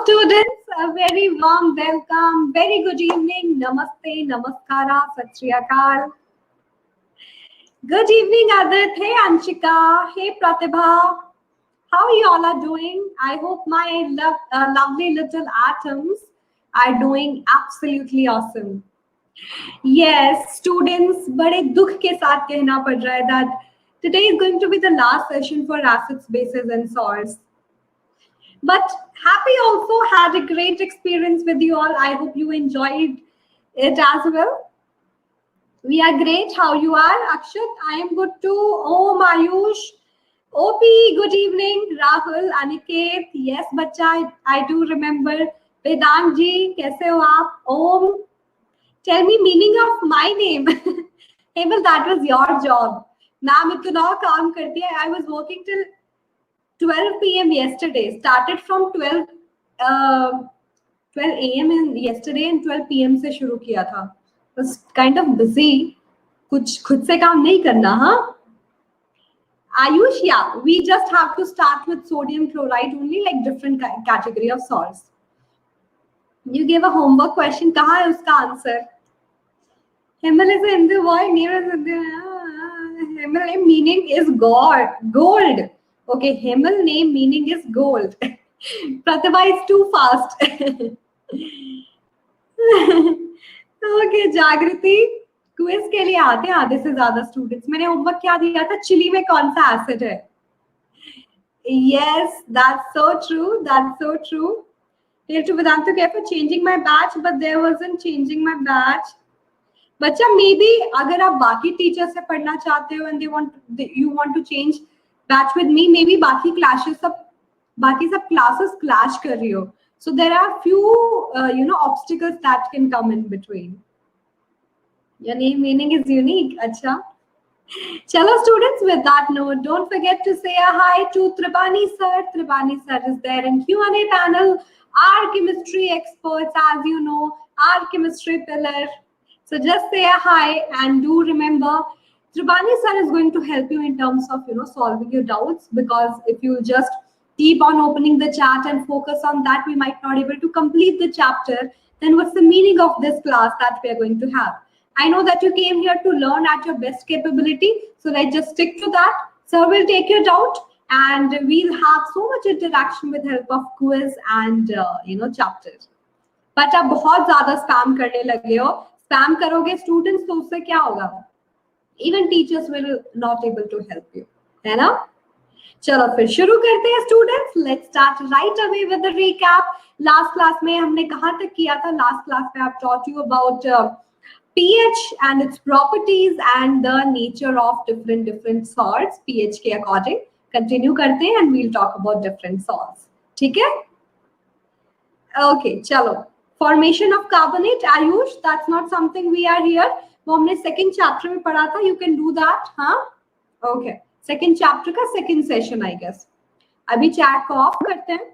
students, a very warm welcome, very good evening, namaste, namaskara, sat shri akal. Good evening, Adit. Hey, Anshika. Hey, Pratibha. How you all are doing? I hope my lovely little atoms are doing absolutely awesome. Yes, students, बड़े दुख के साथ कहना पड़ रहा है that today is going to be the last session for acids, bases, and salts. But Happy also had a great experience with you all. I hope you enjoyed it as well. We are great. How you are, Akshat? I am good too. Oh, Mayush. OP, good evening. Rahul, Aniket. Yes, bacha, I do remember. Vedant ji, kaise ho aap? Om. Tell me meaning of my name. Hey, well, that was your job. Ma'am, itna kaam karti hai. I was working till 12 p.m. yesterday. Started from 12 a.m. in yesterday and 12 p.m. से शुरू किया था. Was kind of busy. कुछ खुद से काम नहीं करना, हाँ? Ayush, yeah, we just have to start with sodium chloride only, like different category of salts. You gave a homework question. कहाँ है उसका answer? Himal is a Hindu word. Name is Hindu. Himal name meaning is God. Gold. Okay, Himal name meaning is gold. Pratibha is too fast. Okay, Jagriti. Quiz के लिए आते हैं आधे से ज्यादा स्टूडेंट्स. मैंने होमवर्क क्या दिया था? चिली में कौन सा एसिड है? Yes, that's so true. That's so true. Here to Vedanta care for changing my batch, but there wasn't changing my batch. बच्चा, maybe अगर आप बाकी टीचर से पढ़ना चाहते हो and you want to change batch with me, maybe बाकी सब classes clash कर रही हो. So there are few obstacles that can come in between. Your name meaning is unique. Acha. Chalo students, with that note, don't forget to say a hi to Tribani sir. Tribani sir is there in Q&A panel. Our chemistry experts, as you know, our chemistry pillar. So just say a hi and do remember, Tribani sir is going to help you in terms of solving your doubts, because if you just keep on opening the chat and focus on that, we might not be able to complete the chapter. Then what's the meaning of this class that we are going to have? I know that you came here to learn at your best capability, so let's just stick to that. Sir will take your doubt and we'll have so much interaction with help of quiz and chapters. But आप बहुत ज़्यादा spam करने लगे हो. Spam करोगे students तो उससे क्या होगा? Even teachers will not able to help you, है ना? चलो फिर शुरू करते हैं students. Let's start right away with the recap. Last class में हमने कहाँ तक किया था? Last class में I've taught you about pH and its properties and the nature of different salts pH के according. Continue करते हैं and we'll talk about different salts. ठीक है? Okay, चलो. Formation of carbonate, Ayush, that's not something we are here. वो हमने second chapter में पढ़ा था. You can do that, हाँ? Okay. Second chapter का second session, I guess. अभी chat को off करते हैं.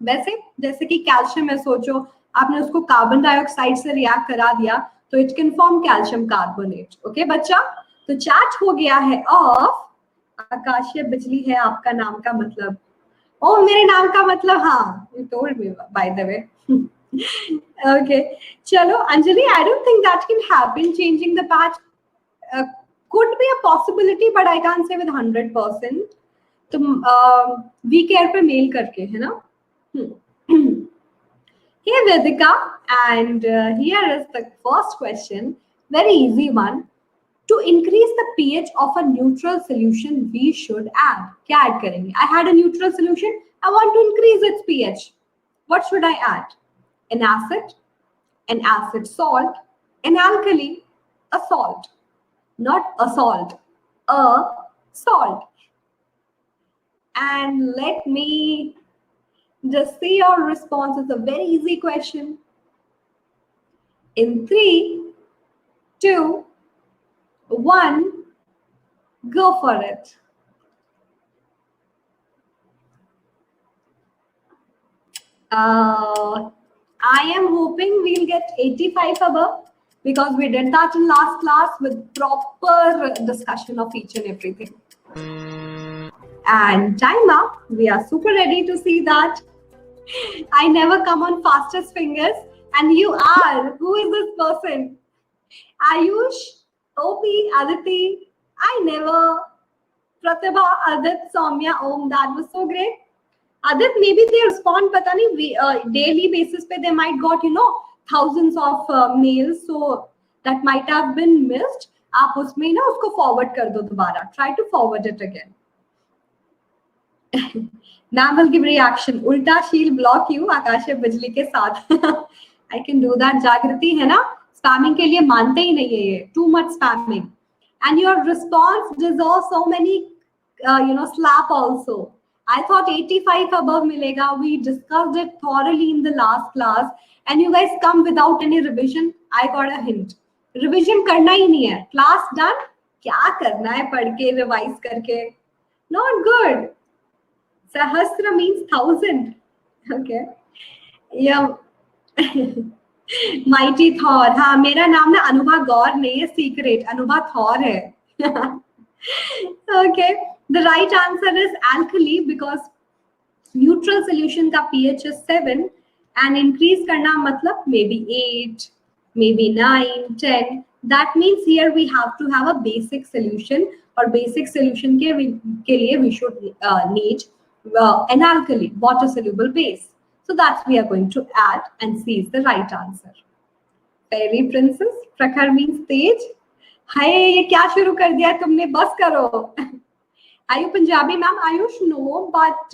वैसे जैसे कि कैल्शियम है, सोचो आपने उसको कार्बन डाइऑक्साइड से रिएक्ट करा दिया तो it can form calcium carbonate. Okay बच्चा, तो चैट हो गया है ऑफ. आकाशीय बिजली है आपका नाम का मतलब? ओ मेरे नाम का मतलब, हाँ, you told me by the way. Okay चलो Anjali, I don't think that can happen. Changing the batch could be a possibility, but I can't say with 100%. तो वी केयर पे मेल करके, है ना? Hey Vedika, and here is the first question, very easy one. To increase the pH of a neutral solution, we should add. क्या add करेंगे? I had a neutral solution. I want to increase its pH. What should I add? An acid salt, an alkali, a salt. Not a salt, a salt. And let me just see your response. It's a very easy question. In 3, 2, 1, go for it. I am hoping we'll get 85 above, because we did that in last class with proper discussion of each and everything. And time up. We are super ready to see that. I never come on fastest fingers, and you are. Who is this person? Ayush, OP, Aditi. I never. Pratibha, Adit, Soumya, Om. That was so great. Adit, maybe they respond, पता नहीं, daily basis पे they might got thousands of mails, so that might have been missed. आप उसमें ना उसको forward कर दो दोबारा. Try to forward it again. Nam will give reaction. उल्टा शील block you आकाश बिजली के साथ. I can do that. जागृति है ना, spamming के लिए मानते ही नहीं है ये. Too much spamming. And your response deserves so many, slap also. I thought 85 above milega. We discussed it thoroughly in the last class, and you guys come without any revision. I got a hint. Revision करना ही नहीं है. Class done. क्या करना है पढ़ के revise करके? Not good. Sahasra means 1000. Okay. Yeah. Mighty Thor. हाँ, मेरा नाम ना अनुभा गौर नहीं है. Secret. अनुभा Thor है. Okay. The right answer is alkali, because neutral solution का pH is 7 and increase करना मतलब maybe 8, maybe 9, 10. That means here we have to have a basic solution, और basic solution के लिए we should need an alkali, water soluble base. So that's we are going to add, and C is the right answer. Fairy princess. Prakhar means तेज. हाय, ये क्या शुरू कर दिया तुमने? बस करो. Are you Punjabi, ma'am? Ayush, no, but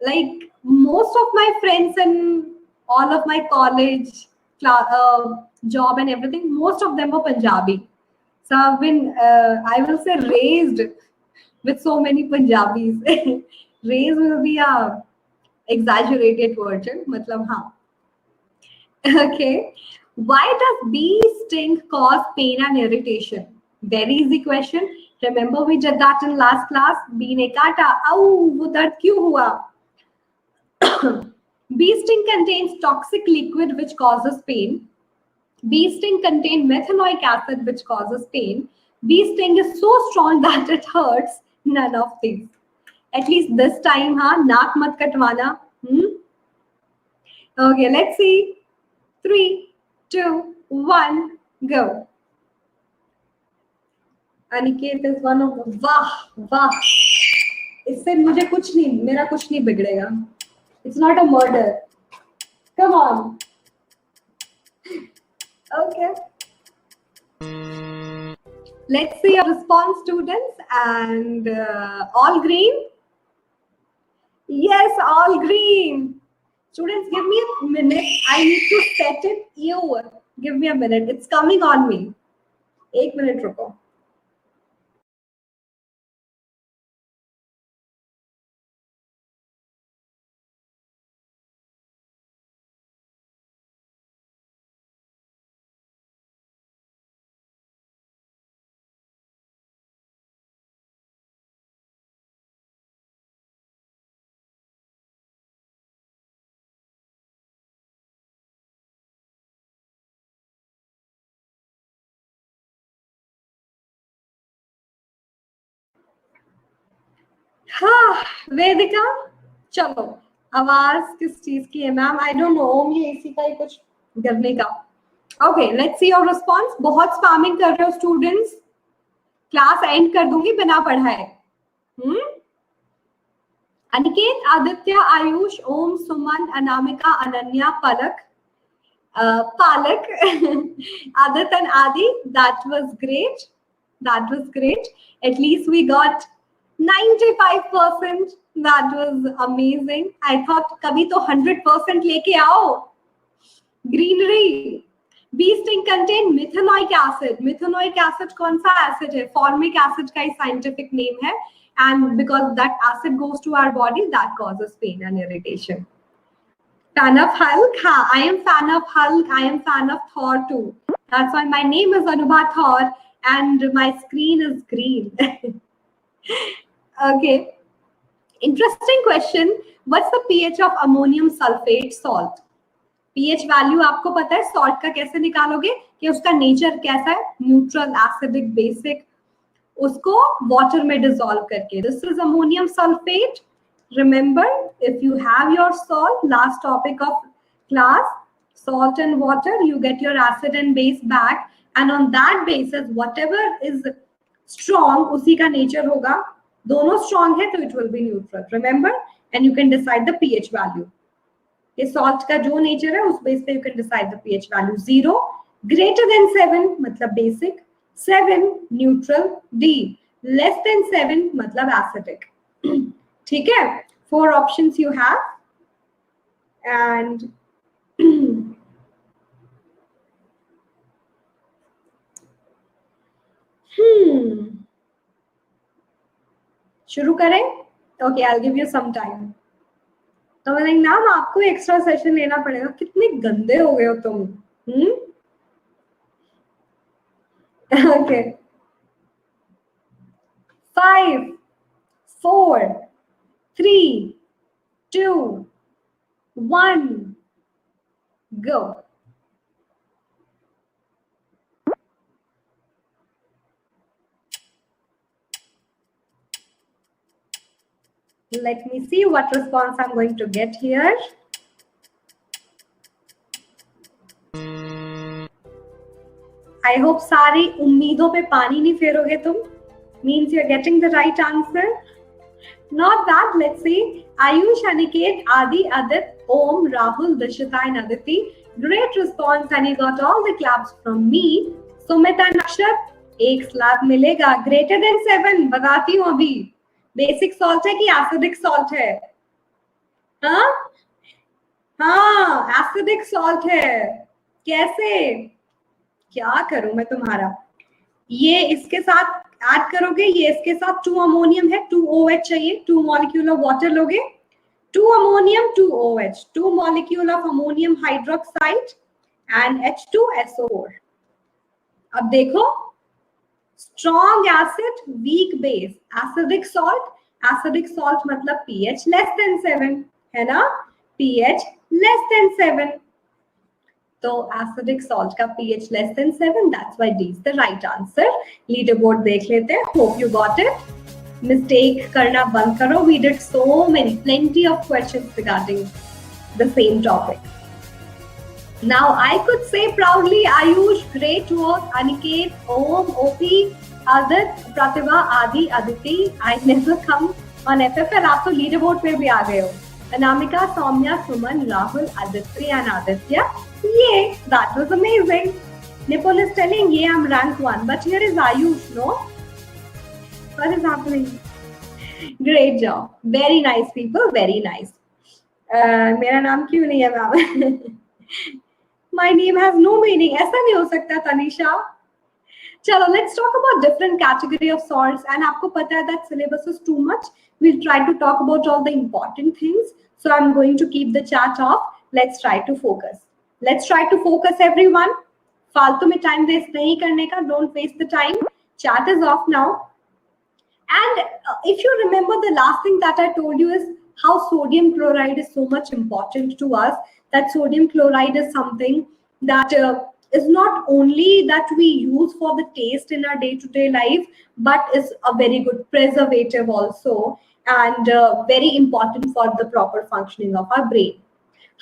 like most of my friends and all of my college job and everything, most of them were Punjabi. So I've been, I will say, raised with so many Punjabis. Raised will be a exaggerated version. Matlab, haan. Okay. Why does bee sting cause pain and irritation? Very easy question. Remember we did that in last class. Bee ne kaata. Ow, wo dard kyun hua? Bee sting contains toxic liquid which causes pain. Bee sting contains methanoic acid which causes pain. Bee sting is so strong that it hurts. None of these. At least this time, हाँ, नाक मत कटवाना. Okay, let's see. 3, 2, 1, go. Aniket is one of the. वाह. इससे मुझे कुछ नहीं, मेरा कुछ नहीं बिगड़ेगा. It's not a murder. Come on. Okay. Let's see your response, students. And all green? Yes, all green. Students, give me a minute. I need to set it. You give me a minute. It's coming on me. 1 minute, रुको. हाँ, वेदिका, चलो. आवाज किस चीज की है ma'am? I don't know. Om, ये इसी का ही कुछ करने का. Okay, let's see your response. बहुत स्पैमिंग कर रहे हो स्टूडेंट्स. क्लास एंड कर दूंगी बिना पढ़ाए. अनिकेत, आदित्य, आयुष, ओम, सुमन, अनामिका, अनन्या, पलक, Palak, Adit and Adi. That was great. That was great. At least we got 95%. That was amazing. I thought kabhi to 100% leke aao. Greenery. Bee sting contain methanoic acid. Methanoic acid कौन सा acid है? Formic acid का ही scientific name है. And because that acid goes to our body, that causes pain and irritation. Fan of Hulk? Ha, I am fan of Hulk. I am fan of Thor too. That's why my name is Anubha Thor and my screen is green. Okay. Interesting question. What's the pH of ammonium sulfate salt? pH value आपको पता है salt का कैसे निकालोगे कि उसका nature कैसा है? Neutral, acidic, basic. उसको water में dissolve करके. This is ammonium sulfate. Remember, if you have your salt, last topic of class, salt and water, you get your acid and base back, and on that basis, whatever is strong, उसी का nature होगा. दोनों strong है, तो it will be neutral. Remember, and you can decide the pH value. ये salt का जो nature है, उस base पे you can decide the pH value. 0 greater than 7 मतलब basic, 7 neutral, D less than 7 मतलब acidic. ठीक है, 4 options you have, and शुरू करें? Okay, I give you some time. तो मैंने नाम आपको एक्स्ट्रा सेशन लेना पड़ेगा. कितने गंदे हो गए हो तुम. Okay, 5 4 3 2 1 go. Let me see what response I'm going to get here. I hope सारी उम्मीदों पे पानी नहीं फेरोगे तुम. Means you're getting the right answer. Not bad. Let's see. Ayush, Aniket, Adi, Adit, Om, Rahul, Dishita, and Aditi. Great response, and you got all the claps from me. Sumita, Nakshat, एक slab मिलेगा. Greater than 7. बताती हूँ अभी. Basic salt है कि acidic salt है? हाँ, acidic salt है. कैसे? क्या करूं मैं तुम्हारा? ये इसके साथ ऐड करोगे, ये इसके साथ 2 अमोनियम है, 2 OH चाहिए, 2 मॉलिक्यूल ऑफ वाटर लोगे, 2 ammonium 2 OH, 2 molecule of ammonium hydroxide and H2SO4. अब देखो, strong acid, weak base, acidic salt मतलब pH less than 7 है ना, pH less than 7. तो acidic salt का pH less than 7, that's why D is the right answer. Leaderboard देख लेते हैं. Hope you got it. Mistake करना बंद करो. We did so many, plenty of questions regarding the same topic. Now I could say proudly, Ayush, great work. Aniket, Om, OP, Adit, Pratibha, Adi, Aditi. I never come on FFL. आप तो leaderboard पे भी आ गए हो. Anamika, Soumya, Suman, Rahul, Aditya, and Aditya. Yeah, that was amazing. Nipul is telling, yeah, I'm rank 1, but here is Ayush, no? What is happening? Great job. Very nice people, very nice. मेरा नाम क्यों नहीं है ma'am? My name has no meaning. ऐसा नहीं हो सकता तनिषा. चलो, let's talk about different category of salts. And आपको पता है that syllabus is too much. We'll try to talk about all the important things. So I'm going to keep the chat off. Let's try to focus. Let's try to focus, everyone. फालतू में time waste नहीं करने का. Don't waste the time. Chat is off now. And if you remember, the last thing that I told you is how sodium chloride is so much important to us. That sodium chloride is something that is not only that we use for the taste in our day-to-day life, but is a very good preservative also, and very important for the proper functioning of our brain.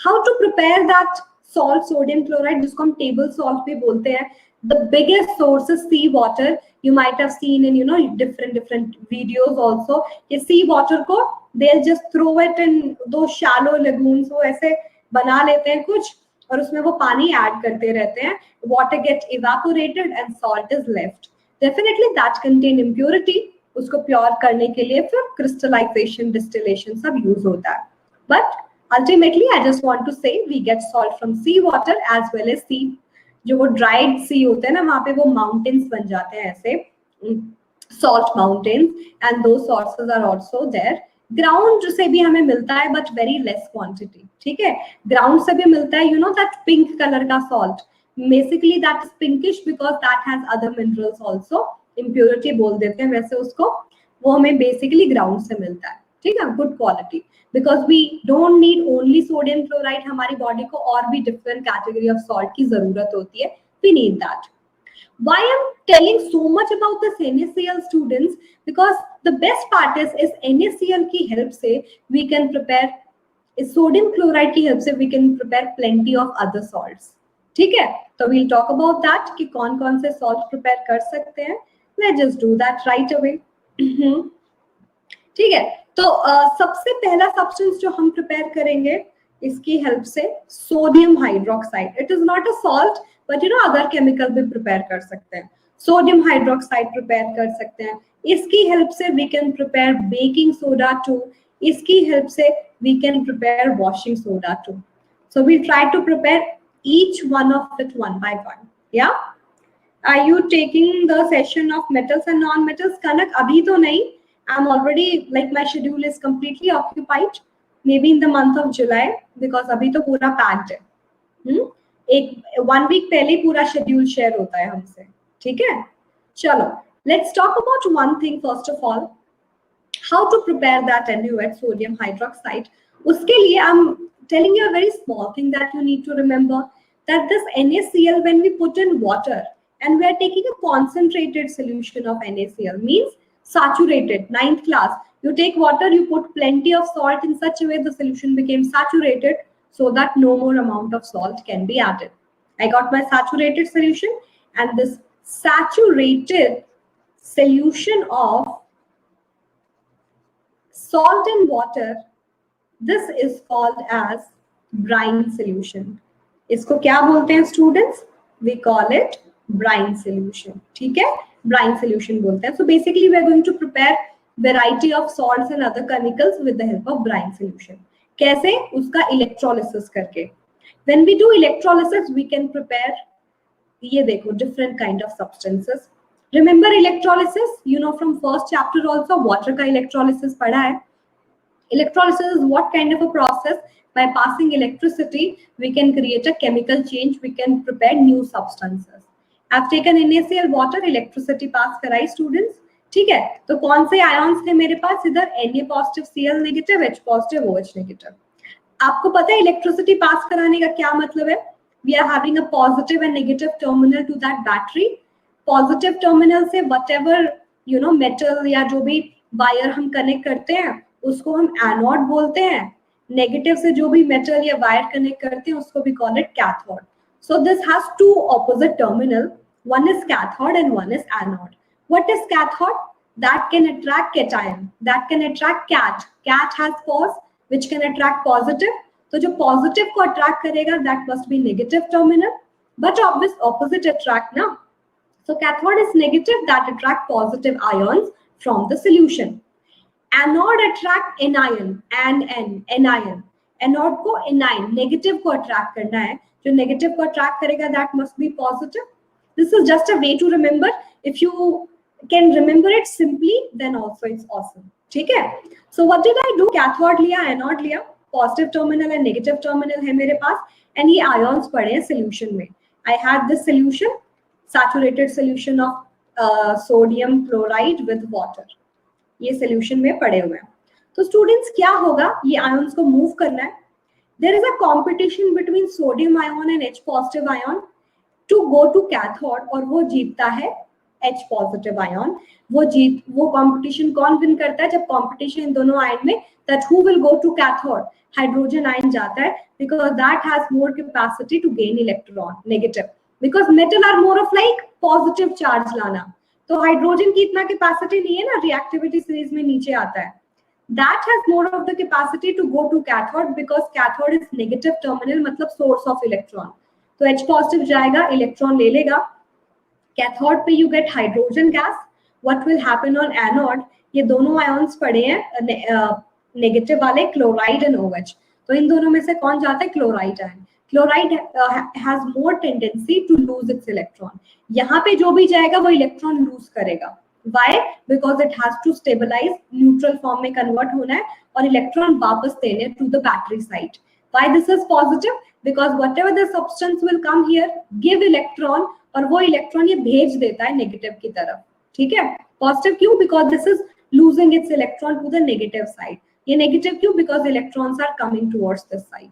How to prepare that salt, sodium chloride, जिसको हम table salt भी बोलते हैं. The biggest source is sea water. You might have seen in different videos also. कि sea water को they'll just throw it in those shallow lagoons. वो ऐसे बना लेते हैं कुछ और उसमें वो पानी ऐड करते रहते हैं. Water get evaporated and salt is left. Definitely that contain impurity. उसको प्योर करने के लिए फिर crystallization, distillation सब यूज होता है. But ultimately, I just want to say we get salt from sea water as well as sea. जो वो dried sea होते हैं ना, वहाँ पे वो mountains बन जाते हैं ऐसे, salt mountains, and those sources are also there. Ground से भी हमें मिलता है, but very less quantity. ठीक है, ground से भी मिलता है, that pink color का salt. Basically that is pinkish because that has other minerals also. Impurity बोल देते हैं वैसे उसको. वो हमें basically ground से मिलता है. ठीक है, good quality. Because we don't need only sodium chloride, हमारी body को और भी different category of salt की जरूरत होती है. We need that. Why I'm telling so much about this NaCl, students? Because the best part is NaCl की help से we can prepare, इस सोडियम क्लोराइड की हेल्प से we can prepare plenty of other salts. ठीक है, तो we'll talk about that कि कौन कौन से salt prepare कर सकते हैं. Let's just do that right away. ठीक है, तो सबसे पहला सब्सटेंस जो हम प्रिपेयर करेंगे इसकी हेल्प से, sodium hydroxide. It is not a salt, but you know other chemical भी प्रिपेयर कर सकते हैं. सोडियम हाइड्रोक्साइड प्रिपेयर कर सकते हैं. इसकी हेल्प से we can prepare baking soda too. इसकी हेल्प से we can prepare washing soda too. So we try to prepare each one of it one by one. Yeah, are you taking the session of metals and non-metals? Kanak, abhi to nahi. I'm already, like, my schedule is completely occupied. Maybe in the month of July, because abhi to pura packed hai. एक 1 week पहले पूरा schedule share होता है हमसे. ठीक है, चलो, let's talk about one thing first of all. How to prepare that NaOH, sodium hydroxide. उसके लिए I'm telling you a very small thing that you need to remember, that this NaCl, when we put in water and we are taking a concentrated solution of NaCl, means saturated, 9th class, you take water, you put plenty of salt in such a way the solution became saturated so that no more amount of salt can be added. I got my saturated solution, and this saturated solution of salt and water, this is called as brine solution. इसको क्या बोलते हैं students? We call it brine solution. ठीक है, brine solution बोलते हैं. So basically we are going to prepare variety of salts and other chemicals with the help of brine solution. कैसे? उसका electrolysis करके. When we do electrolysis, we can prepare, ये देखो, different kind of substances. Remember electrolysis? You know from first chapter also water का electrolysis पढ़ा है. Electrolysis is what kind of a process? By passing electricity, we can create a chemical change, we can prepare new substances. I've taken NaCl water, electricity pass कराई students. ठीक है, तो कौन से ions थे मेरे पास? इधर Na positive, Cl negative, H positive, OH negative. आपको पता है electricity pass कराने का क्या मतलब है? We are having a positive and negative terminal to that battery. Positive terminal से whatever you know metal या जो भी wire हम connect करते हैं उसको हम एनोड बोलते हैं. नेगेटिव से जो भी मेटल या वायर कनेक्ट करते हैं उसको भी call it cathode. So this has two opposite terminal. One is cathode and one is anode. What is cathode? That can attract cation, that can attract cat. Cat has pos which can attract positive. तो जो positive को attract करेगा that must be negative terminal, but obvious opposite attract ना. So cathode is negative, that attract positive ions from the solution. Anode attract anion, anion. Anode को anion negative को attract करना है. जो नेगेटिव को attract करेगा that must be positive. This is just a way to remember. If you can remember it simply then also it's awesome. ठीक है, so what did I do? Cathode लिया, anode लिया, positive terminal and negative terminal है मेरे पास, and ये ions पड़े हैं solution में. I had this solution, saturated solution of sodium chloride with water. ये सॉल्यूशन में पड़े हुए हैं. तो स्टूडेंट्स क्या होगा? ये आयंस को मूव करना है. There is a competition between sodium ion and H positive ion to go to cathode, और वो जीतता है H पॉजिटिव आयन. वो कंपटीशन कौन विन करता है? जब कंपटीशन इन दोनों आयन में, that who will go to cathode? Hydrogen ion जाता है, because that has more capacity to gain electron. Negative, because metal are more of like positive charge लाना, तो हाइड्रोजन की इतना कैपेसिटी नहीं है ना, रिएक्टिविटी सीरीज में नीचे आता है. That has more of the capacity to go to cathode, because cathode is negative terminal, मतलब सोर्स ऑफ इलेक्ट्रॉन. तो H पॉजिटिव जाएगा, इलेक्ट्रॉन ले लेगा. कैथोड पे you get hydrogen gas. What will happen on anode? ये दोनों ions पड़े हैं नेगेटिव वाले, क्लोराइड एंड OH. तो इन दोनों में से कौन जाता है? Chloride ion. Chloride has more tendency to lose its electron. यहाँ पे जो भी जाएगा वो इलेक्ट्रॉन लूज करेगा. Why? Because it has to stabilise, neutral form में कन्वर्ट होना है और इलेक्ट्रॉन वापस देने to the battery side. Why this is positive? Because whatever the substance will come here give electron, और वो इलेक्ट्रॉन ये भेज देता है नेगेटिव की तरफ. ठीक है, पॉजिटिव क्यों? Because this is losing its electron to the negative side. ये नेगेटिव क्यों? Because electrons are coming towards this side.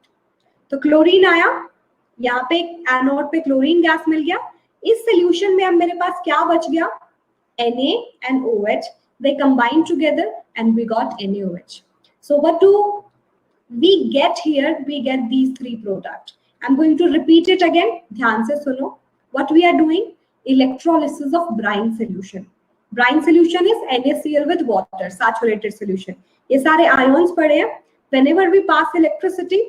तो क्लोरीन आया, यहाँ पे एनोड पे क्लोरीन गैस मिल गया. इस solution में अब मेरे पास क्या बच गया? Na and OH, they combine together and we got NaOH. So what do we get here? We get these three products. I'm going to repeat it again. ध्यान से सुनो. What we are doing? Electrolysis of brine solution. Brine solution is NaCl with water, saturated solution. ये सारे ions पड़े हैं. Whenever we pass electricity,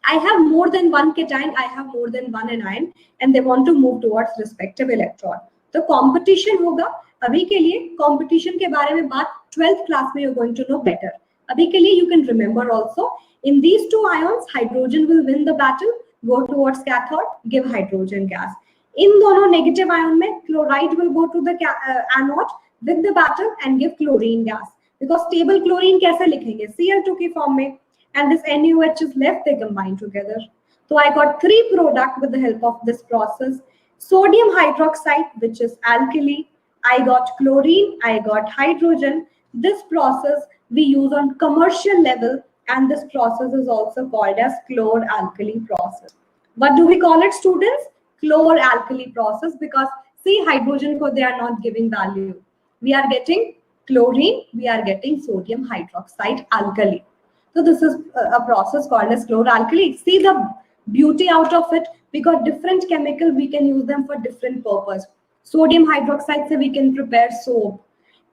I have more than one cation, I have more than one anion, and they want to move towards respective electron. तो competition होगा. अभी के लिए competition के बारे में बात 12th class में you're going to know better. अभी के लिए you can remember also. In these two ions, hydrogen will win the battle, go towards cathode, give hydrogen gas. In दोनों negative ion में chloride will go to the anode with the battle and give chlorine gas. Because stable chlorine कैसे लिखेंगे? Cl2 की form में. And this NaOH is left, they combine together. So I got three products with the help of this process. Sodium hydroxide, which is alkali. I got chlorine, I got hydrogen. This process we use on commercial level, and this process is also called as chlor-alkali process. What do we call it, students? Chlor-alkali process, because see, hydrogen ko they are not giving value. We are getting chlorine, we are getting sodium hydroxide alkali. So this is a process called as chlor-alkali. See the beauty out of it. We got different chemical, we can use them for different purpose. Sodium hydroxide se we can prepare soap.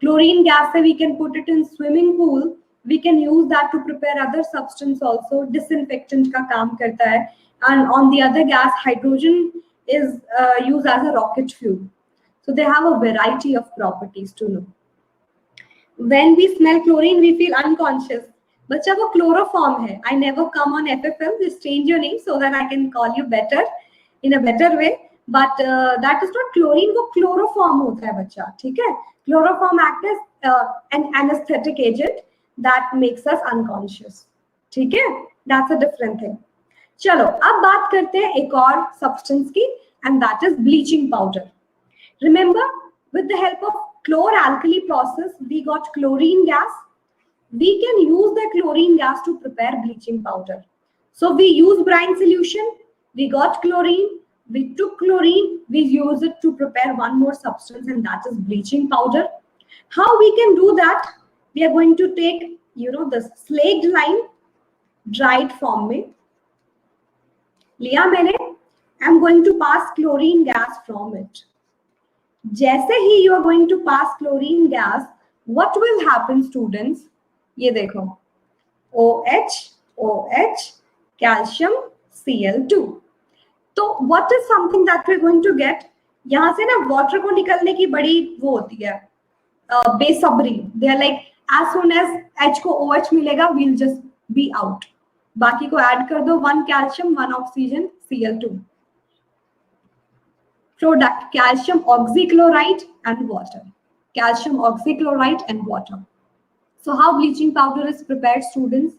Chlorine gas se we can put it in swimming pool. We can use that to prepare other substance also. Disinfectant ka kaam karta hai. And on the other gas, hydrogen is used as a rocket fuel. So they have a variety of properties to know. When we smell chlorine, we feel unconscious. बच्चा वो chloroform है. I never come on FFM. Just change your name so that I can call you better in a better way. But that is not chlorine. वो chloroform होता है बच्चा. ठीक है? Chloroform acts as an anesthetic agent that makes us unconscious. ठीक है? That's a different thing. चलो अब बात करते हैं एक और substance की, and that is bleaching powder. Remember, with the help of chlor-alkali process, we got chlorine gas. We can use the chlorine gas to prepare bleaching powder. So we use brine solution, we got chlorine, we took chlorine, we use it to prepare one more substance, and that is bleaching powder. How we can do that? We are going to take, the slaked lime, dried form में लिया मैंने. I'm going to pass chlorine gas from it. जैसे ही you are going to pass chlorine gas, what will happen, students? ये देखो, OH, OH, calcium, Cl2. तो what is something that we're going to get? यहाँ से ना water को निकलने की बड़ी वो होती है, बेसब्री. They are like, as soon as H को OH मिलेगा, we'll just be out. बाकी को add कर दो, 1 calcium, 1 oxygen, Cl2. Product, calcium oxychloride and water. Calcium oxychloride and water. So how bleaching powder is prepared, students?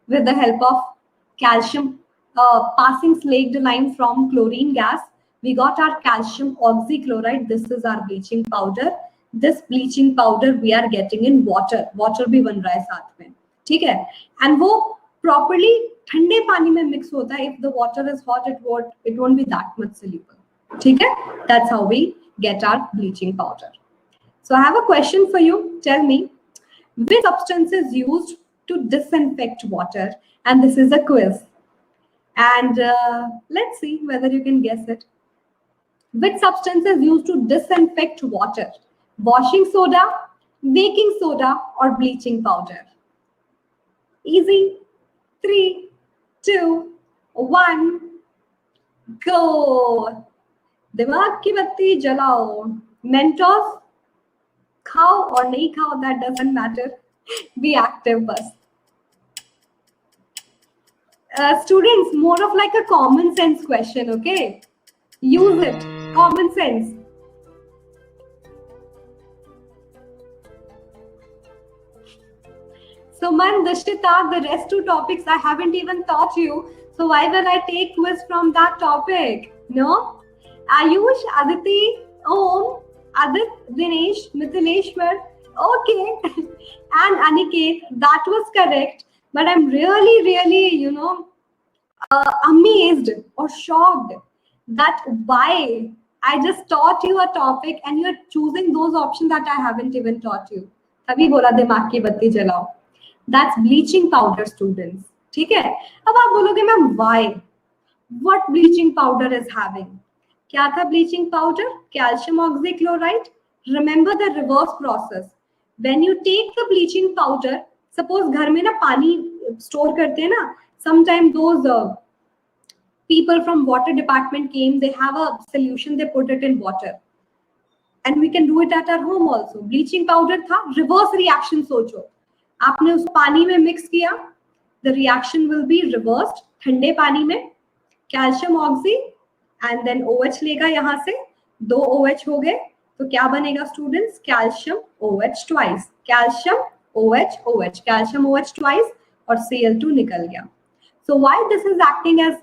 With the help of calcium, passing slaked lime from chlorine gas, we got our calcium oxychloride. This is our bleaching powder. This bleaching powder we are getting in water. Water भी बन रहा है साथ में, ठीक है? And वो properly ठंडे पानी में mix होता है. If the water is hot, it won't be that much soluble. ठीक है? That's how we get our bleaching powder. So I have a question for you. Tell me, which substance is used to disinfect water? And this is a quiz. And let's see whether you can guess it. Which substance is used to disinfect water? Washing soda, baking soda, or bleaching powder? Easy. 3, 2, 1, go. दिमाग की बत्ती जलाओ. Mentos, खाओ और नहीं खाओ, that doesn't matter. Be active बस. Students, more of like a common sense question, okay? Use it. Common sense. Suman, Dashita, the rest two topics I haven't even taught you. So why will I take quiz from that topic? No? Ayush, Aditi, Om, Adit, Dinesh, Mithileshwar, okay. And Aniket, that was correct. But I'm really, amazed or shocked that why I just taught you a topic and you're choosing those options that I haven't even taught you. तभी बोला दिमाग की बत्ती जलाओ. That's bleaching powder, students. ठीक है? अब आप बोलोगे ma'am why? What bleaching powder is having? क्या था bleaching powder? Calcium oxychloride. Remember the reverse process. When you take the bleaching powder, suppose घर में ना पानी store करते हैं ना, sometimes those people from water department came, they have a solution, they put it in water. And we can do it at our home also. Bleaching powder था, reverse reaction सोचो. आपने उस पानी में mix किया, the reaction will be reversed. ठंडे पानी में calcium oxy and then OH लेगा यहाँ से, दो OH हो गए, तो क्या बनेगा students? Calcium OH twice. Calcium OH OH, calcium OH twice और Cl2 निकल गया. So why this is acting as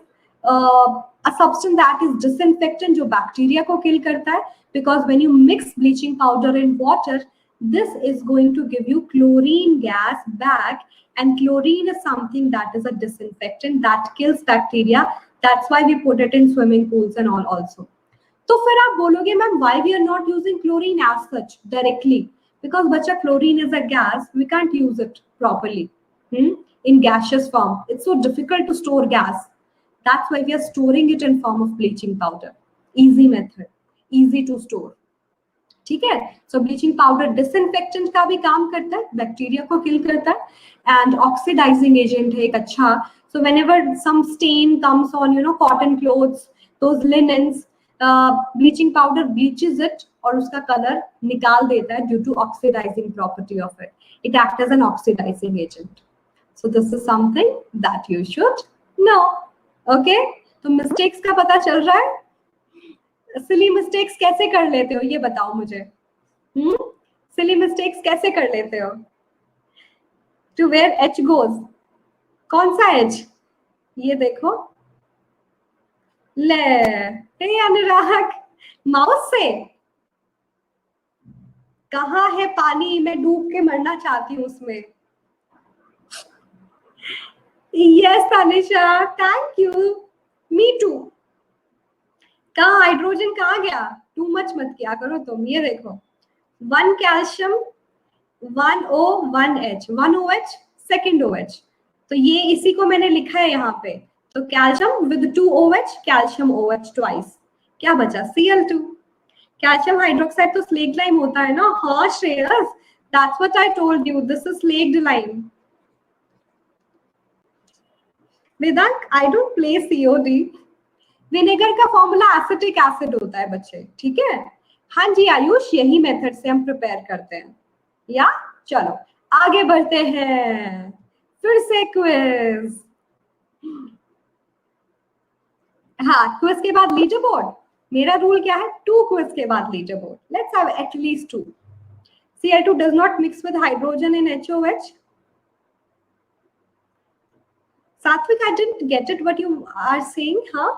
a substance that is disinfectant जो bacteria को kill करता है? Because when you mix bleaching powder in water, this is going to give you chlorine gas back, and chlorine is something that is a disinfectant that kills bacteria. That's why we put it in swimming pools and all also. तो फिर आप बोलोगे ma'am why we are not using chlorine as such directly? Because बच्चा chlorine is a gas, we can't use it properly in gaseous form. It's so difficult to store gas. That's why we are storing it in form of bleaching powder. Easy method, easy to store. ठीक है? So bleaching powder disinfectant का भी काम करता है, bacteria को किल करता है, and oxidizing agent है एक अच्छा. So whenever some stain comes on, cotton clothes, those linens, bleaching powder bleaches it और उसका color निकाल देता है due to oxidizing property of it. It acts as an oxidizing agent. So this is something that you should know. Okay? तो mistakes का पता चल रहा है? Silly mistakes कैसे कर लेते हो ये बताओ मुझे. Silly mistakes कैसे कर लेते हो? To where H goes? कौन सा H? ये देखो. ले, हे अनुराग, माउस से. कहाँ है पानी? मैं डूब के मरना चाहती हूँ उसमें. Yes, Tanisha, thank you. Me too. कहाँ हाइड्रोजन कहाँ गया? टू मच मत किया करो तुम. ये देखो, 1 calcium, 1 O, 1 H, 1 OH, second OH. तो ये इसी को मैंने लिखा है यहाँ पे. तो calcium with 2 OH, calcium OH twice. क्या बचा? Cl2. Calcium hydroxide तो slaked lime होता है ना? हाँ Shreyas, that's what I told you. This is slaked lime. Vedant, I don't play COD. Vinegar का फॉर्मूला एसिटिक एसिड होता है बच्चे. ठीक है? हाँ जी आयुष, यही मेथड से हम प्रिपेयर करते हैं. या चलो आगे बढ़ते हैं. फिर से क्विज. हाँ, क्विज के बाद लीडर बोर्ड. मेरा रूल क्या है? 2 क्विज के बाद leader board. Let's have at least 2. Cl2 does not mix with hydrogen in HOH. Satvik, I didn't get it what you are saying, huh?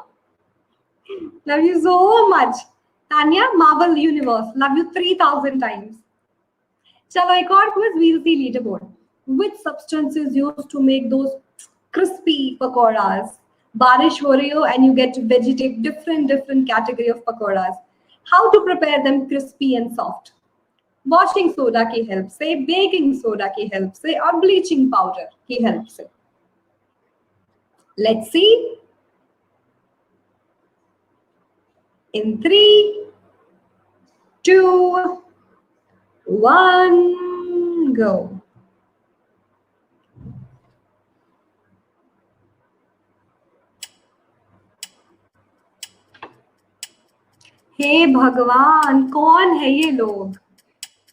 Love you so much. Tanya, Marvel Universe. Love you 3000 times. चलो एक और quiz. We'll see leaderboard. Which substance is used to make those crispy pakoras? बारिश हो रही हो and you get vegetate different category of pakoras. How to prepare them crispy and soft? Washing soda की help से, baking soda की help से और bleaching powder की help से. Let's see. In 3, 2, 1, go. हे भगवान, कौन है ये लोग?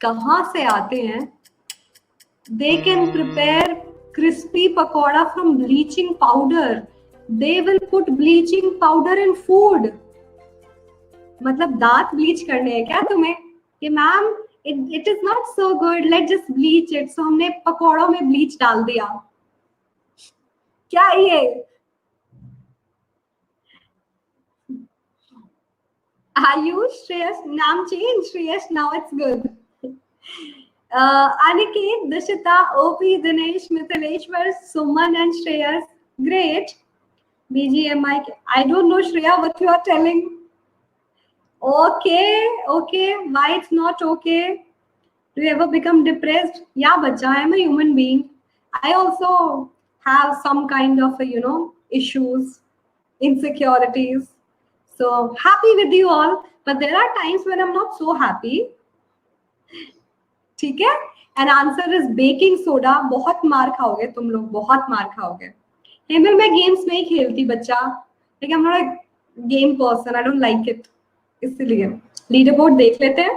कहाँ से आते हैं? They can prepare crispy pakoda from bleaching powder. They will put bleaching powder in food. मतलब दांत ब्लीच करने हैं क्या तुम्हें? कि ma'am it is not so good, let's just bleach it. So हमने पकौड़ों में ब्लीच डाल दिया. क्या ये? आयुष, श्रेयस, नाम change. Shreyas, now it's good. Aniket, Dishita, OP, Dinesh, Mithaleshwar, Suman and Shreyas. Great. BGMI. I don't know, Shreya, what you are telling. Okay, why it's not okay? Do you ever become depressed? Yeah, bacha, I am a human being. I also have some kind of issues, insecurities. So happy with you all, but there are times when I'm not so happy. ठीक है? And answer is baking soda. बहुत मार खाओगे तुम लोग, बहुत मार खाओगे. हेमल, मैं गेम्स नहीं खेलती बच्चा, लेकिन I'm not a game person. I don't like it. इसलिए लीडर बोर्ड देख लेते हैं.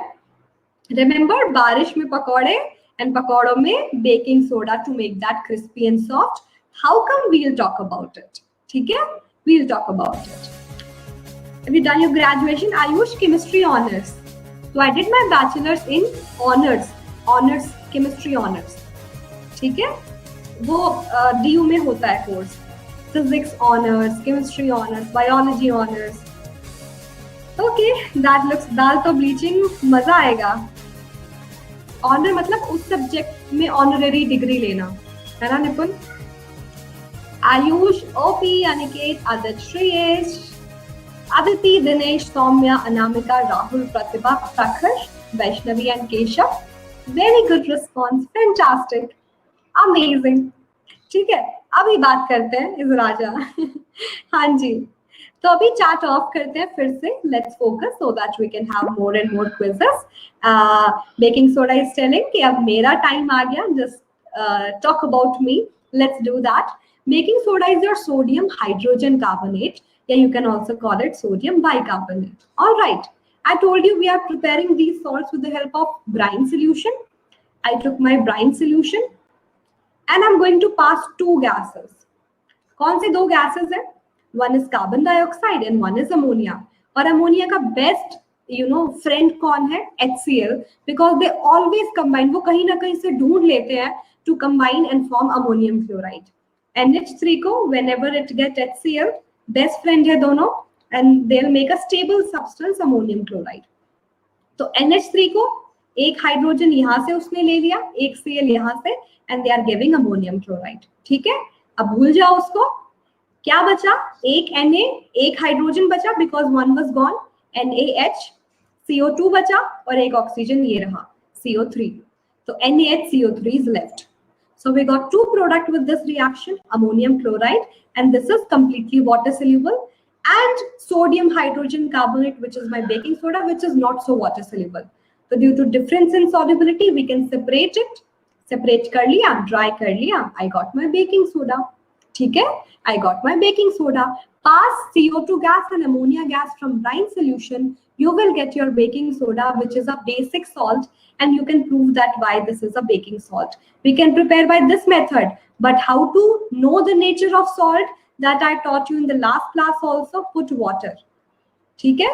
Remember, बारिश में पकौड़े and पकौड़ों में baking soda to make that crispy and soft. How come? We'll talk about it. ठीक है? We'll talk about it. Have you done your graduation? Ayush, chemistry honors. So I did my bachelor's in honors chemistry honors. ठीक है? वो DU में होता है course. Physics honors, chemistry honors, biology honors. Okay, that looks दाल तो bleaching मजा आएगा. Honour मतलब उस सब्जेक्ट में ऑनररी डिग्री लेना, है ना निपुण? आयुष, ओपी, अनिकेत, आदित्य, श्रेयस, आदिति, दिनेश, सौम्या, अनामिका, राहुल, प्रतिभा, प्रखर, Vaishnavi and Keshav. Very good response, fantastic, amazing. ठीक है, अभी बात करते हैं इस राजा. हाँ जी, तो अभी चैट ऑफ करते हैं फिर से. Let's focus so that we can have more and more quizzes. Baking soda is telling कि अब मेरा टाइम आ गया. Just talk about me. Let's do that. Baking soda is your sodium hydrogen carbonate, या you can also call it sodium bicarbonate. All right, I told you we are preparing these salts with the help of brine solution. I took my brine solution and I'm going to pass two gases. कौन से दो gases हैं? One is carbon dioxide and one is ammonia. और ammonia का best friend कौन है? HCl, because they always combine. वो कहीं ना कहीं से ढूंढ लेते हैं to combine and form ammonium chloride. NH3 को whenever it get HCl, best friend है दोनों, and they'll make a stable substance ammonium chloride. तो NH3 को एक हाइड्रोजन यहाँ से उसने ले लिया, एक Cl यहाँ से, and they are giving ammonium chloride. ठीक है, अब भूल जाओ उसको. क्या बचा? एक Na, एक हाइड्रोजन बचा because one was gone, NaH, CO2 बचा और एक ऑक्सीजन ये रहा CO3. तो NaHCO3 is left. So we got two products with this reaction, ammonium chloride, and this is completely water soluble, and sodium hydrogen carbonate, which is my baking soda, which is not so water soluble. So due to difference in solubility, we can separate it. Separate कर लिया, dry कर लिया. I got my baking soda. ठीक है? I got my baking soda. Pass CO2 gas and ammonia gas from brine solution, you will get your baking soda, which is a basic salt, and you can prove that why this is a baking salt. We can prepare by this method, but how to know the nature of salt, that I taught you in the last class also. Put water. ठीक है?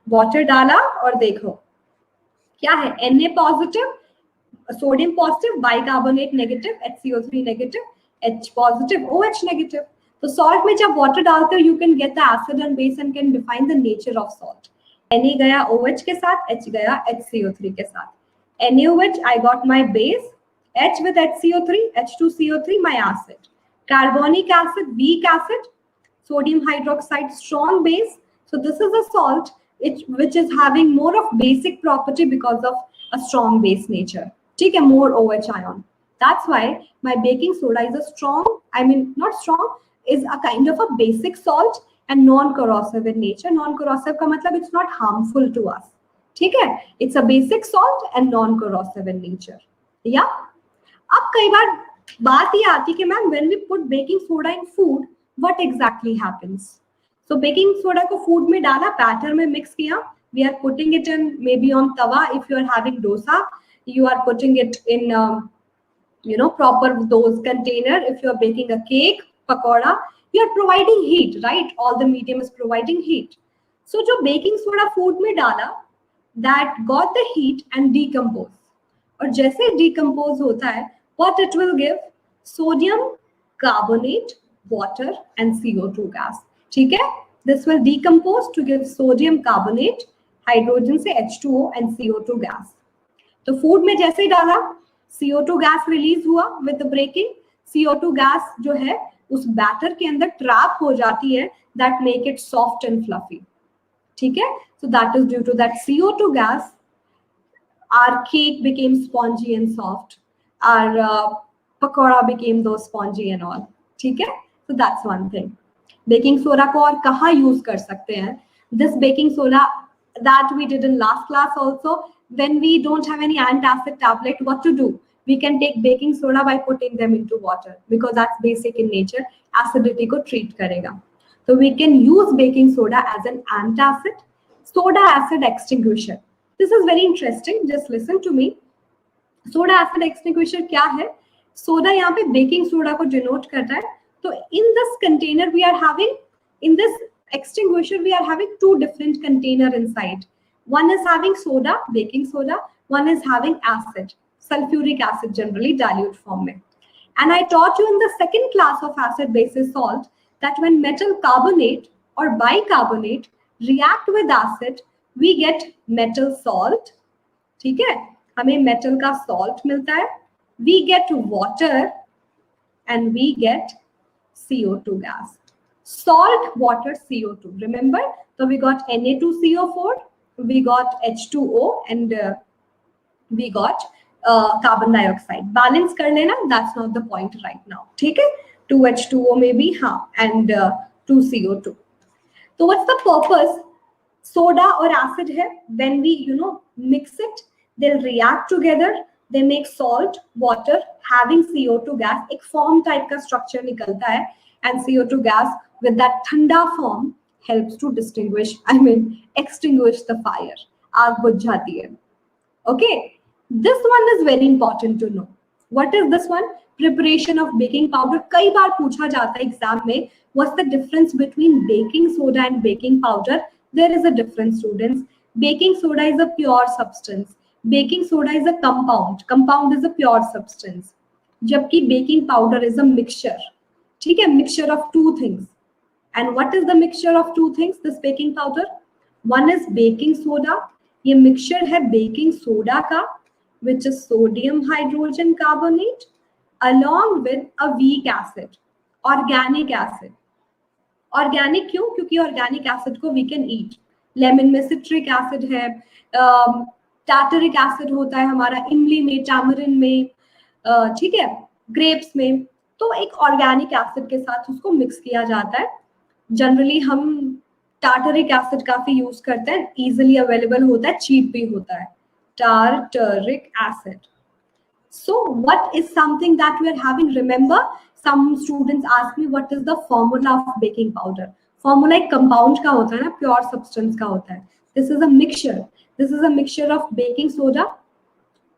Water डाला और देखो क्या है? Na positive, sodium positive, bicarbonate negative, HCO3 negative, H positive, OH negative. तो salt में जब water डालते हो, you can get the acid and base and can define the nature of salt. Na गया OH के साथ, H गया HCO3 के साथ. NaOH, I got my base. H with HCO3, H2CO3, my acid. Carbonic acid, weak acid. Sodium hydroxide, strong base. So this is a salt which is having more of basic property because of a strong base nature. ठीक है, more OH ion. That's why my baking soda is a strong, not strong, is a kind of a basic salt and non-corrosive in nature. Non-corrosive का मतलब it's not harmful to us. ठीक है? It's a basic salt and non-corrosive in nature. Yeah? अब कई बार बात ये आती कि ma'am when we put baking soda in food, what exactly happens? So baking soda को food में डाला, batter में mix किया, we are putting it in maybe on tawa. If you are having dosa, you are putting it in proper those container. If you are baking a cake, pakoda, you are providing heat, right? All the medium is providing heat. So जो baking soda food में डाला, that got the heat and decompose. और जैसे decompose होता है, what it will give? Sodium carbonate, water and CO2 gas. ठीक है? This will decompose to give sodium carbonate, hydrogen से H2O and CO2 gas. तो food में जैसे ही डाला, CO2 gas release हुआ with the breaking. CO2 gas जो है उस बैटर के अंदर ट्रैप हो जाती है, that make it soft and fluffy. ठीक है? So that is due to that CO2 gas, our cake became spongy and soft, our pakora became those spongy and all. ठीक है? So that's one thing. Baking soda को और कहाँ use कर सकते हैं? This baking soda that we did in last class also, when we don't have any antacid tablet, what to do? We can take baking soda by putting them into water because that's basic in nature. Acidity को treat करेगा. So we can use baking soda as an antacid, soda acid extinguisher. This is very interesting. Just listen to me. Soda acid extinguisher क्या है? Soda यहाँ पे baking soda को denote करता है. तो in this container we are having, in this extinguisher we are having two different container inside. One is having soda, baking soda. One is having acid, sulfuric acid, generally dilute form में. And I taught you in the second class of acid basis salt that when metal carbonate or bicarbonate react with acid, we get metal salt. ठीक है? हमें metal का salt मिलता है. We get water and we get CO2 gas. Salt, water, CO2. Remember? So we got Na2CO4, we got H2O, and we got carbon dioxide. Balance कर लेना. That's not the point right now. ठीक है? 2H2O maybe, हाँ, and 2CO2. So what's the purpose? Soda or acid है. When we mix it, they'll react together. They make salt, water, having CO2 gas. एक form type का structure निकलता है, and CO2 gas with that ठंडा form helps to extinguish the fire. आग बुझ जाती है. Okay, this one is very important to know. What is this one? Preparation of baking powder. कई बार पूछा जाता है एग्जाम में. What's the difference between baking soda and baking powder? There is a difference, students. Baking soda is a pure substance. Baking soda is a compound. Compound is a pure substance. जबकि baking powder is a mixture. ठीक है? Mixture of two things. And what is the mixture of two things? This baking powder. One is baking soda. ये mixture है baking soda का, which is sodium hydrogen carbonate, along with a weak acid, organic acid. Organic क्यों? क्योंकि organic acid को we can eat. Lemon में citric acid है, tartaric acid होता है हमारा इमली में, tamarind में, ठीक है, grapes में. तो एक organic acid के साथ उसको mix किया जाता है. Generally हम tartaric acid काफी use करते हैं, easily available होता है, cheap भी होता है. Tartaric acid. So what is something that we are having? Remember, some students ask me what is the formula of baking powder. Formula एक compound का होता है ना, pure substance का होता है. This is a mixture. This is a mixture of baking soda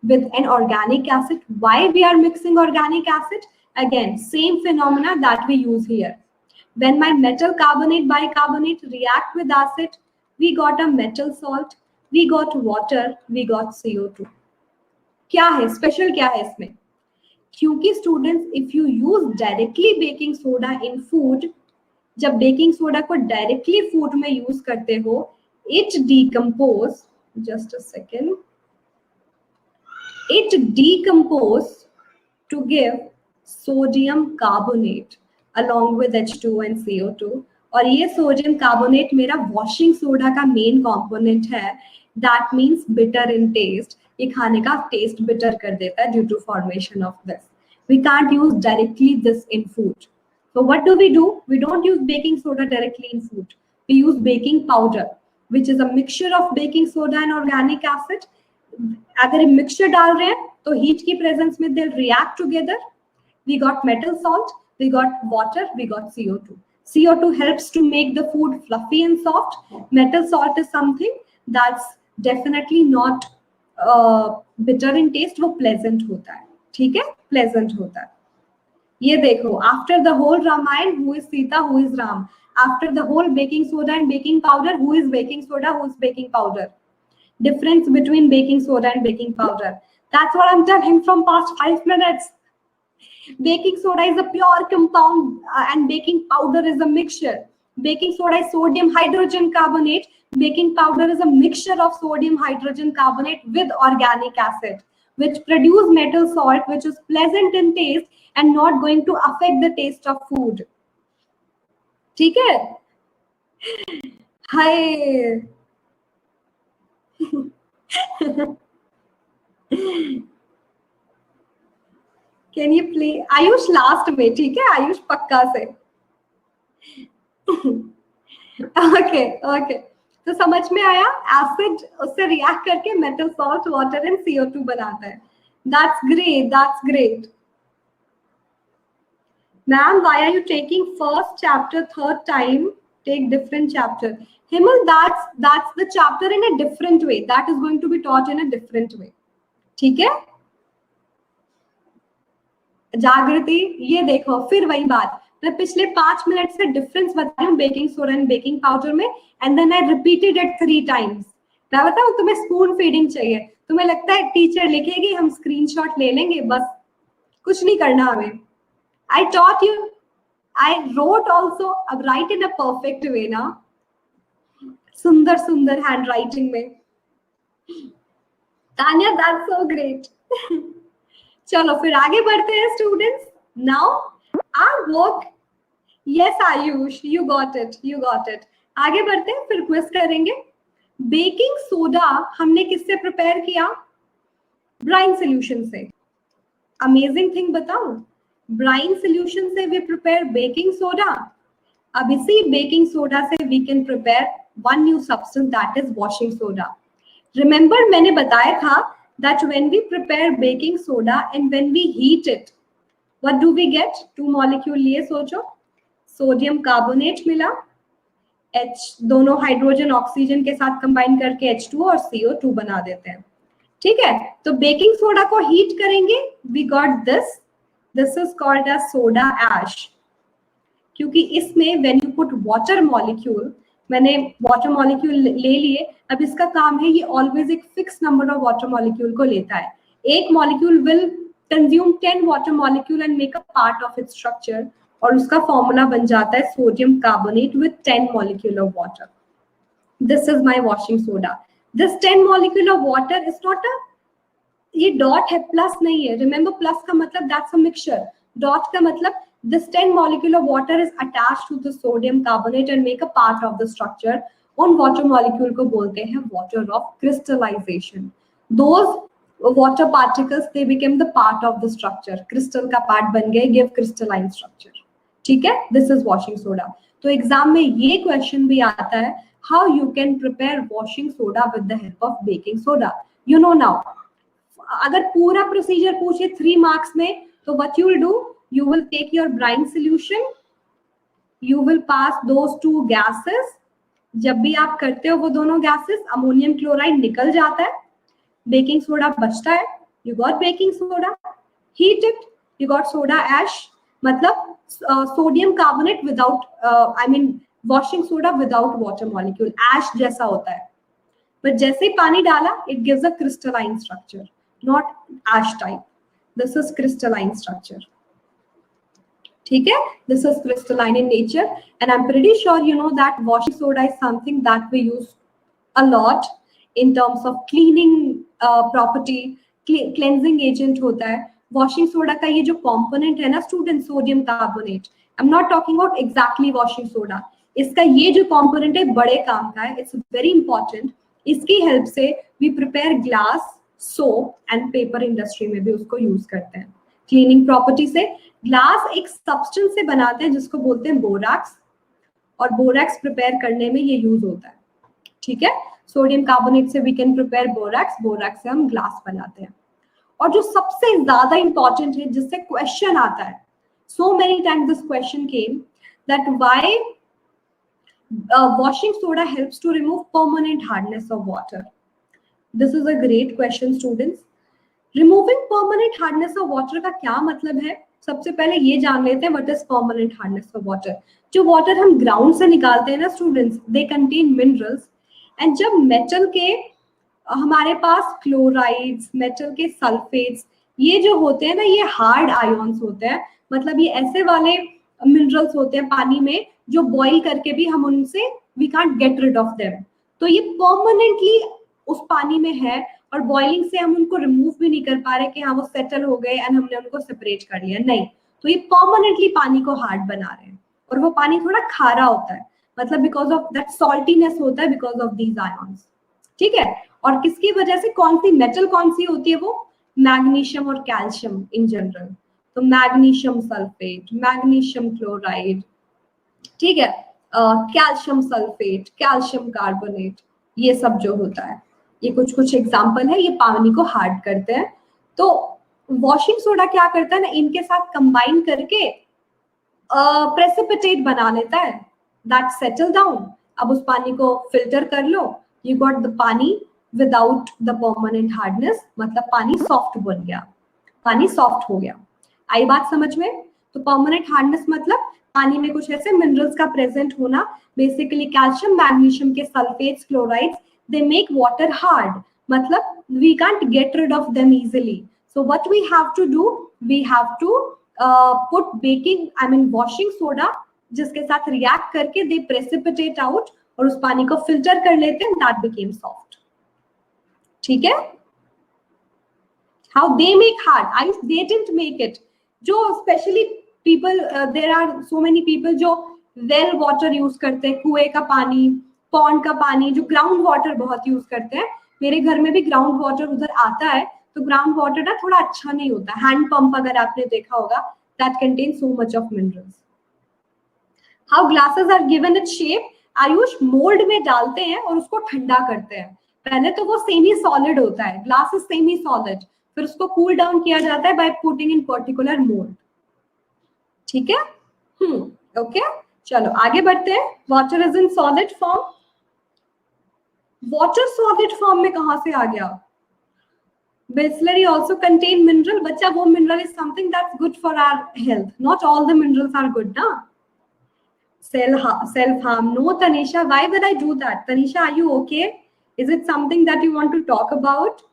with an organic acid. Why we are mixing organic acid? Again, same phenomena that we use here. When my metal carbonate bicarbonate react with acid, we got a metal salt, we got water, we got CO2. क्या है special, क्या है इसमें? क्योंकि students, if you use directly baking soda in food, जब baking soda को directly food में use करते हो, it decompose, just a second, it decompose to give sodium carbonate along with H2 and CO2. और ये सोडियम कार्बोनेट मेरा washing soda का main component है. That means bitter in taste. ये खाने का टेस्ट बिटर कर देता है due to formation of this. We can't use directly this in food. So what do? We don't use baking soda directly in food. We use baking powder, which is a mixture of baking soda and organic acid. अगर mixture डाल रहे हैं तो heat की presence में they'll react together. We got metal salt, we got water, we got CO2. CO2 helps to make the food fluffy and soft. Metal salt is something that's definitely not bitter in taste. वो pleasant होता है. ठीक है? Pleasant होता है. ये देखो, after the whole Ramayana, who is Sita, who is Ram? After the whole baking soda and baking powder, who is baking soda, who is baking powder? Difference between baking soda and baking powder. That's what I'm telling from past 5 minutes. Baking soda is a pure compound and baking powder is a mixture. Baking soda is sodium hydrogen carbonate. Baking powder is a mixture of sodium hydrogen carbonate with organic acid, which produce metal salt, which is pleasant in taste and not going to affect the taste of food. ठीक है? Hi can you please Ayush last में, ठीक है आयुष पक्का से। Okay okay, तो समझ में आया, एसिड उससे रिएक्ट करके metal salt water and CO2 बनाता है। That's great, that's great. Ma'am why are you taking first chapter third time, take different chapter. Himal that's the chapter in a different way, that is going to be taught in a different way, ठीक है। जागृति ये देखो फिर वही बात, मैं पिछले 5 मिनट से डिफरेंस बता रही हूँ baking soda and baking powder में, and then I repeated it 3 times. मैं बताऊँ तुम्हें स्पून फीडिंग चाहिए, तुम्हें लगता है टीचर लिखेगी हम स्क्रीनशॉट ले लेंगे बस, कुछ नहीं करना हमें। I taught you, I wrote also, अब write in a perfect way ना, सुंदर सुंदर हैंड राइटिंग में। Tanya that's so great. चलो फिर आगे बढ़ते हैं students. Now our work, yes Ayush you got it, you got it. आगे बढ़ते हैं फिर क्विज करेंगे। बेकिंग सोडा हमने किससे प्रिपेयर किया? ब्राइन सॉल्यूशन से। अमेजिंग थिंग बताऊं, ब्राइन सॉल्यूशन से वी प्रिपेयर बेकिंग सोडा। अब इसी बेकिंग सोडा से we can prepare one new substance that is washing soda. Remember मैंने बताया था that when we prepare baking soda and when we heat it, what do we get? 2 molecule लिए सोचो, sodium carbonate मिला, H दोनों hydrogen oxygen के साथ combine करके H2 और CO2 बना देते हैं, ठीक है। तो बेकिंग सोडा को हीट करेंगे, we got this is called as soda ash, क्योंकि इसमें when you put water molecule, मैंने वाटर मॉलिक्यूल ले लिए, अब इसका काम है ये ऑलवेज एक fix number of water molecule को लेता है। एक molecule will consume 10 water molecule and make a part of its structure, और उसका फॉर्मूला बन जाता है sodium carbonate with 10 molecule of water. This is my washing soda. This 10 molecule of water is not a, ये dot है plus नहीं है, remember plus का मतलब दैट्स अ मिक्सचर, डॉट का मतलब this 10 molecule of water is attached to the sodium carbonate and make a part of the structure. उन water molecule को बोलते हैं water of crystallization. Those water particles they became the part of the structure. Crystal का part बन गए, give crystalline structure. ठीक है, this is washing soda. तो एग्जाम में ये question भी आता है, how you can prepare washing soda with the help of baking soda. You know now. अगर पूरा प्रोसीजर पूछे 3 मार्क्स में, तो what you will do? You will take your brine solution, you will pass those 2 gases. जब भी आप करते हो वो दोनों गैसेस, अमोनियम क्लोराइड निकल जाता है, बेकिंग सोडा बचता है, you got baking soda, heat it, you got soda ash, मतलब sodium carbonate without, I mean washing soda without water molecule, ash जैसा होता है, बट जैसे ही पानी डाला it gives a crystalline structure, not ash type. This is crystalline structure. ठीक है, this is crystalline in nature, and I'm pretty sure you know that washing soda is something that we use a lot in terms of cleaning property, cleansing agent होता है। washing soda का ये जो component है ना student, sodium carbonate, I'm not talking about exactly washing soda, इसका ये जो component है बड़े काम का है, it's very important। इसकी help से we prepare glass, soap and paper industry में भी उसको use करते हैं। क्लीनिंग प्रॉपर्टी से ग्लास एक सब्सटेंस से बनाते हैं जिसको बोलते हैं बोरैक्स, और बोरैक्स प्रिपेयर करने में ये यूज होता है, ठीक है। सोडियम कार्बोनेट से we can prepare borax, borax से हम ग्लास बनाते हैं। और जो सबसे ज्यादा इंपॉर्टेंट है जिससे क्वेश्चन आता है, so many times this question came, that why washing soda helps to remove permanent hardness of water. This is a great question students. Removing permanent hardness of water का क्या मतलब है? सबसे पहले ये जान लेते हैं what is permanent hardness of water. जो वाटर हम ग्राउंड से निकालते हैं ना students, they contain minerals, and जब मेटल के हमारे पास क्लोराइड्स, मेटल के सल्फेट्स, ये जो होते हैं ना, ये हार्ड आयोन्स होते हैं, मतलब ये ऐसे वाले मिनरल्स होते हैं पानी में जो बॉइल करके भी हम उनसे we can't get rid of them. तो ये परमानेंटली उस पानी में है, और बॉइलिंग से हम उनको रिमूव भी नहीं कर पा रहे कि हाँ वो सेटल हो गए एंड हमने उनको सेपरेट कर लिया, नहीं। तो ये परमानेंटली पानी को हार्ड बना रहे हैं, और वो पानी थोड़ा खारा होता है। मतलब बिकॉज ऑफ दैट सॉल्टीनेस होता है बिकॉज ऑफ दीज आयंस, ठीक है। और किसकी वजह से, कौन सी मेटल कौन सी होती है वो, मैग्नीशियम और कैल्शियम इन जनरल। तो मैग्नीशियम सल्फेट, मैग्नीशियम क्लोराइड, ठीक है, कैल्शियम सल्फेट, कैल्शियम कार्बोनेट, ये सब जो होता है, ये कुछ कुछ एग्जाम्पल है, ये पानी को हार्ड करते हैं। तो वॉशिंग सोडा क्या करता है ना, इनके साथ कंबाइन करके प्रेसिपिटेट बना लेता है, दैट सेटल डाउन। अब उस पानी को फिल्टर कर लो, यू गॉट द पानी विदाउट द परमानेंट हार्डनेस, मतलब पानी सॉफ्ट बन गया, पानी सॉफ्ट हो गया। आई बात समझ में? तो परमानेंट हार्डनेस मतलब पानी में कुछ ऐसे मिनरल्स का प्रेजेंट होना, बेसिकली कैल्शियम, मैग्नीशियम के sulphates, chlorides, they make water hard, मतलब we can't get rid of them easily. So what we have to do, we have to put baking, I mean washing soda, जिसके साथ react करके दे precipitate out और उस पानी को filter कर लेते हैं, दैट बिकेम सॉफ्ट, ठीक है। How they make hard, they didn't make it. जो specially people, there are so many people जो well water use करते हैं, कुएं का पानी, पॉन्ड का पानी, जो ग्राउंड वाटर बहुत यूज करते हैं। मेरे घर में भी ग्राउंड वाटर उधर आता है, तो ग्राउंड वाटर ना थोड़ा अच्छा नहीं होता। हैंड पंप अगर आपने देखा होगा, that contains so much of minerals. How glasses are given its shape, Ayush mould में डालते हैं और उसको ठंडा करते हैं। पहले तो वो सेमी सॉलिड होता है, ग्लास इज सेमी सॉलिड, फिर उसको कूल डाउन किया जाता है by putting in particular mould, ठीक है। ओके, चलो आगे बढ़ते हैं। Water is in solid form, water solid form में कहां से आ गया? बिस्लरी also contain mineral, बच्चा वो mineral is something that's good for our health, not all the minerals are good ना। self harm, no Tanisha, why would I do that? Tanisha, are you okay? Is it something that you want to talk about?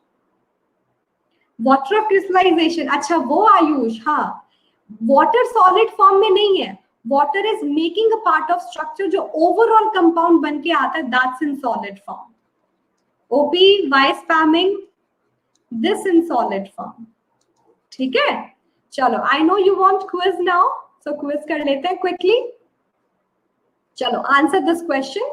Water of crystallization, अच्छा वो आयुष, हाँ, water solid form में नहीं है, water is making a part of structure जो overall compound बन के आता है, that's in solid form. OP, why spamming? This in solid form, ठीक है। चलो, I know you want quiz now, so quiz कर लेते हैं quickly. चलो, answer this question.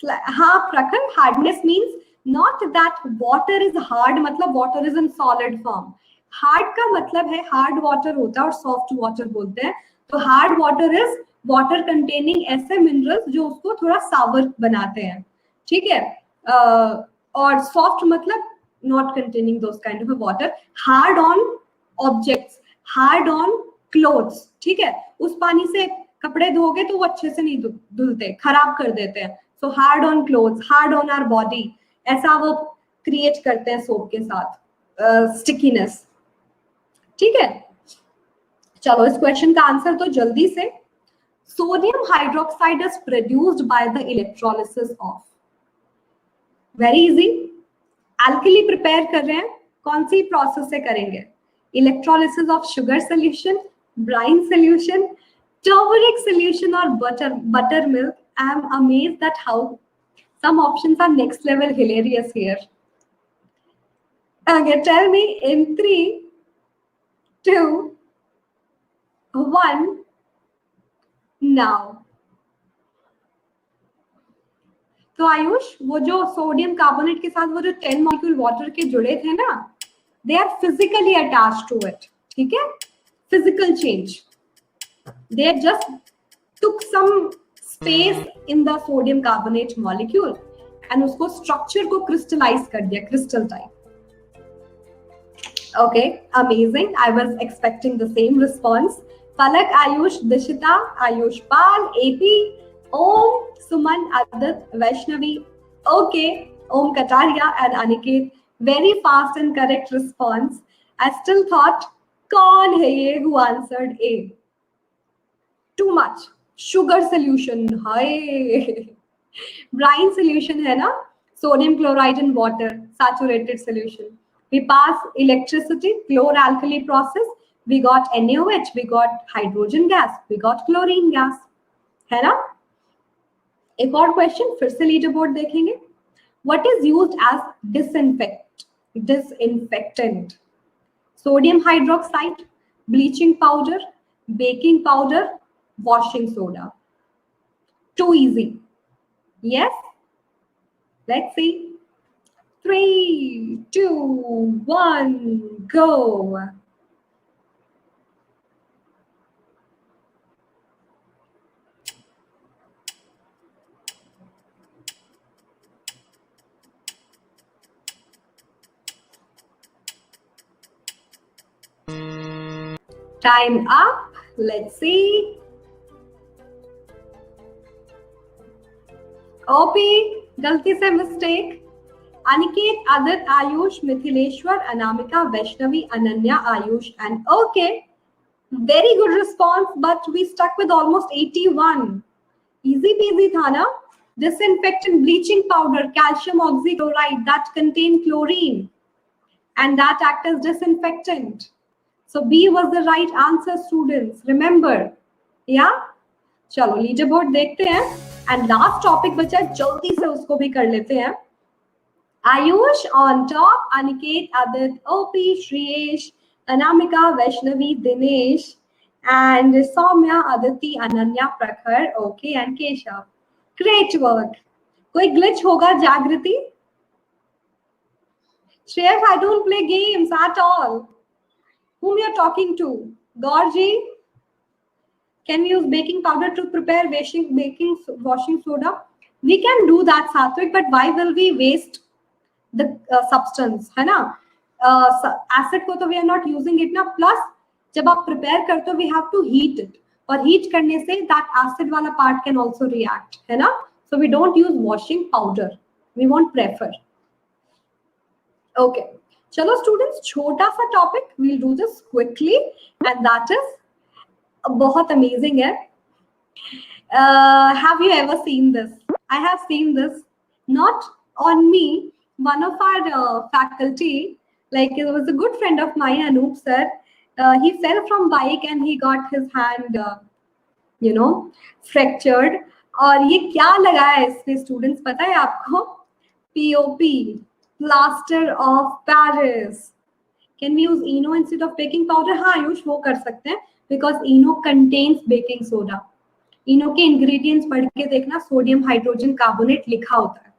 हाँ प्रखर, hardness means not that water is hard, मतलब water is in solid form. Hard का मतलब है hard water होता है और soft water बोलते हैं। तो hard water is water containing ऐसे minerals जो उसको थोड़ा sour बनाते हैं, ठीक है। और soft मतलब not containing those kind of a water. Hard on objects, hard on clothes, ठीक है। उस पानी से कपड़े धोगे तो वो अच्छे से नहीं धुलते, खराब कर देते हैं। So hard on clothes, hard on our body, ऐसा वो क्रिएट करते हैं सोप के साथ स्टिकीनेस, ठीक है। चलो इस क्वेश्चन का आंसर तो जल्दी से, sodium hydroxide is produced by the electrolysis of, very easy, alkali prepare कर रहे हैं, कौन सी प्रोसेस से करेंगे? Electrolysis of sugar solution, brine solution, turmeric solution और buttermilk. I am amazed that how some options are next level hilarious here. Okay, tell me in 3, 2, 1 now. तो आयुष, वो जो सोडियम कार्बोनेट के साथ वो जो 10 मॉलिक्यूल वाटर के जुड़े थे ना, they are physically attached to it, ठीक है, physical change, they just took some space in the sodium carbonate molecule and उसको structure को crystallize कर दिया, crystal type. Okay, amazing. I was expecting the same response. Palak, Ayush, Dishita, Ayush Pal, AP, Om, Suman, Adat, Vaishnavi. Okay, Om Kataria and Aniket. Very fast and correct response. I still thought, kaun hai ye who answered A? Too much. Sugar solution, hi. Brine solution है ना, sodium chloride in water, saturated solution. We pass electricity, chloralkali process. We got NaOH, we got hydrogen gas, we got chlorine gas, है ना? एक और question फिर से leader board देखेंगे. What is used as disinfectant? Sodium hydroxide, bleaching powder, baking powder, washing soda. Too easy. Yes? Let's see. 3, 2, 1, go. Time up. Let's see. OP, गलती से mistake. Aniket, Adat, Ayush, Mithileshwar, Anamika, Vaishnavi, Ananya, Ayush, and okay. Very good response, but we stuck with almost 81. Easy peasy tha na? Disinfectant, bleaching powder, calcium oxychloride that contain chlorine and that act as disinfectant. So B was the right answer, students. Remember. Yeah? चलो leader board देखते हैं and last topic बचा जल्दी से उसको भी कर लेते हैं. Ayush on top, Aniket, Adit, OP, Shriyesh, Anamika, Vaishnavi, Dinesh, and Soumya, Aditi, Ananya, Prakhar, okay, and Keshav. Great work. कोई glitch होगा जागृति? Shreyash, I don't play games at all. Whom you are talking to? Gaurji? Can we use baking powder to prepare washing soda? We can do that, Satvik, but why will we waste the substance, है ना? Acid को तो we are not using it ना. Plus जब आप prepare करते हो we have to heat it. और heat करने से that acid वाला part can also react, है ना? So we don't use washing powder. We won't prefer. Okay. चलो students, छोटा सा topic. We'll do this quickly, and that is बहुत amazing है. Have you ever seen this? I have seen this. Not on me. One of our faculty, like it was a good friend of mine, Anup sir. He fell from bike and he got his hand, fractured. और ये क्या लगा है इसमें students पता है आपको? POP, plaster of Paris. Can we use ENO instead of baking powder? हाँ आयुष वो कर सकते हैं because ENO contains baking soda. ENO के ingredients पढ़ के देखना, सोडियम हाइड्रोजन कार्बोनेट लिखा होता है.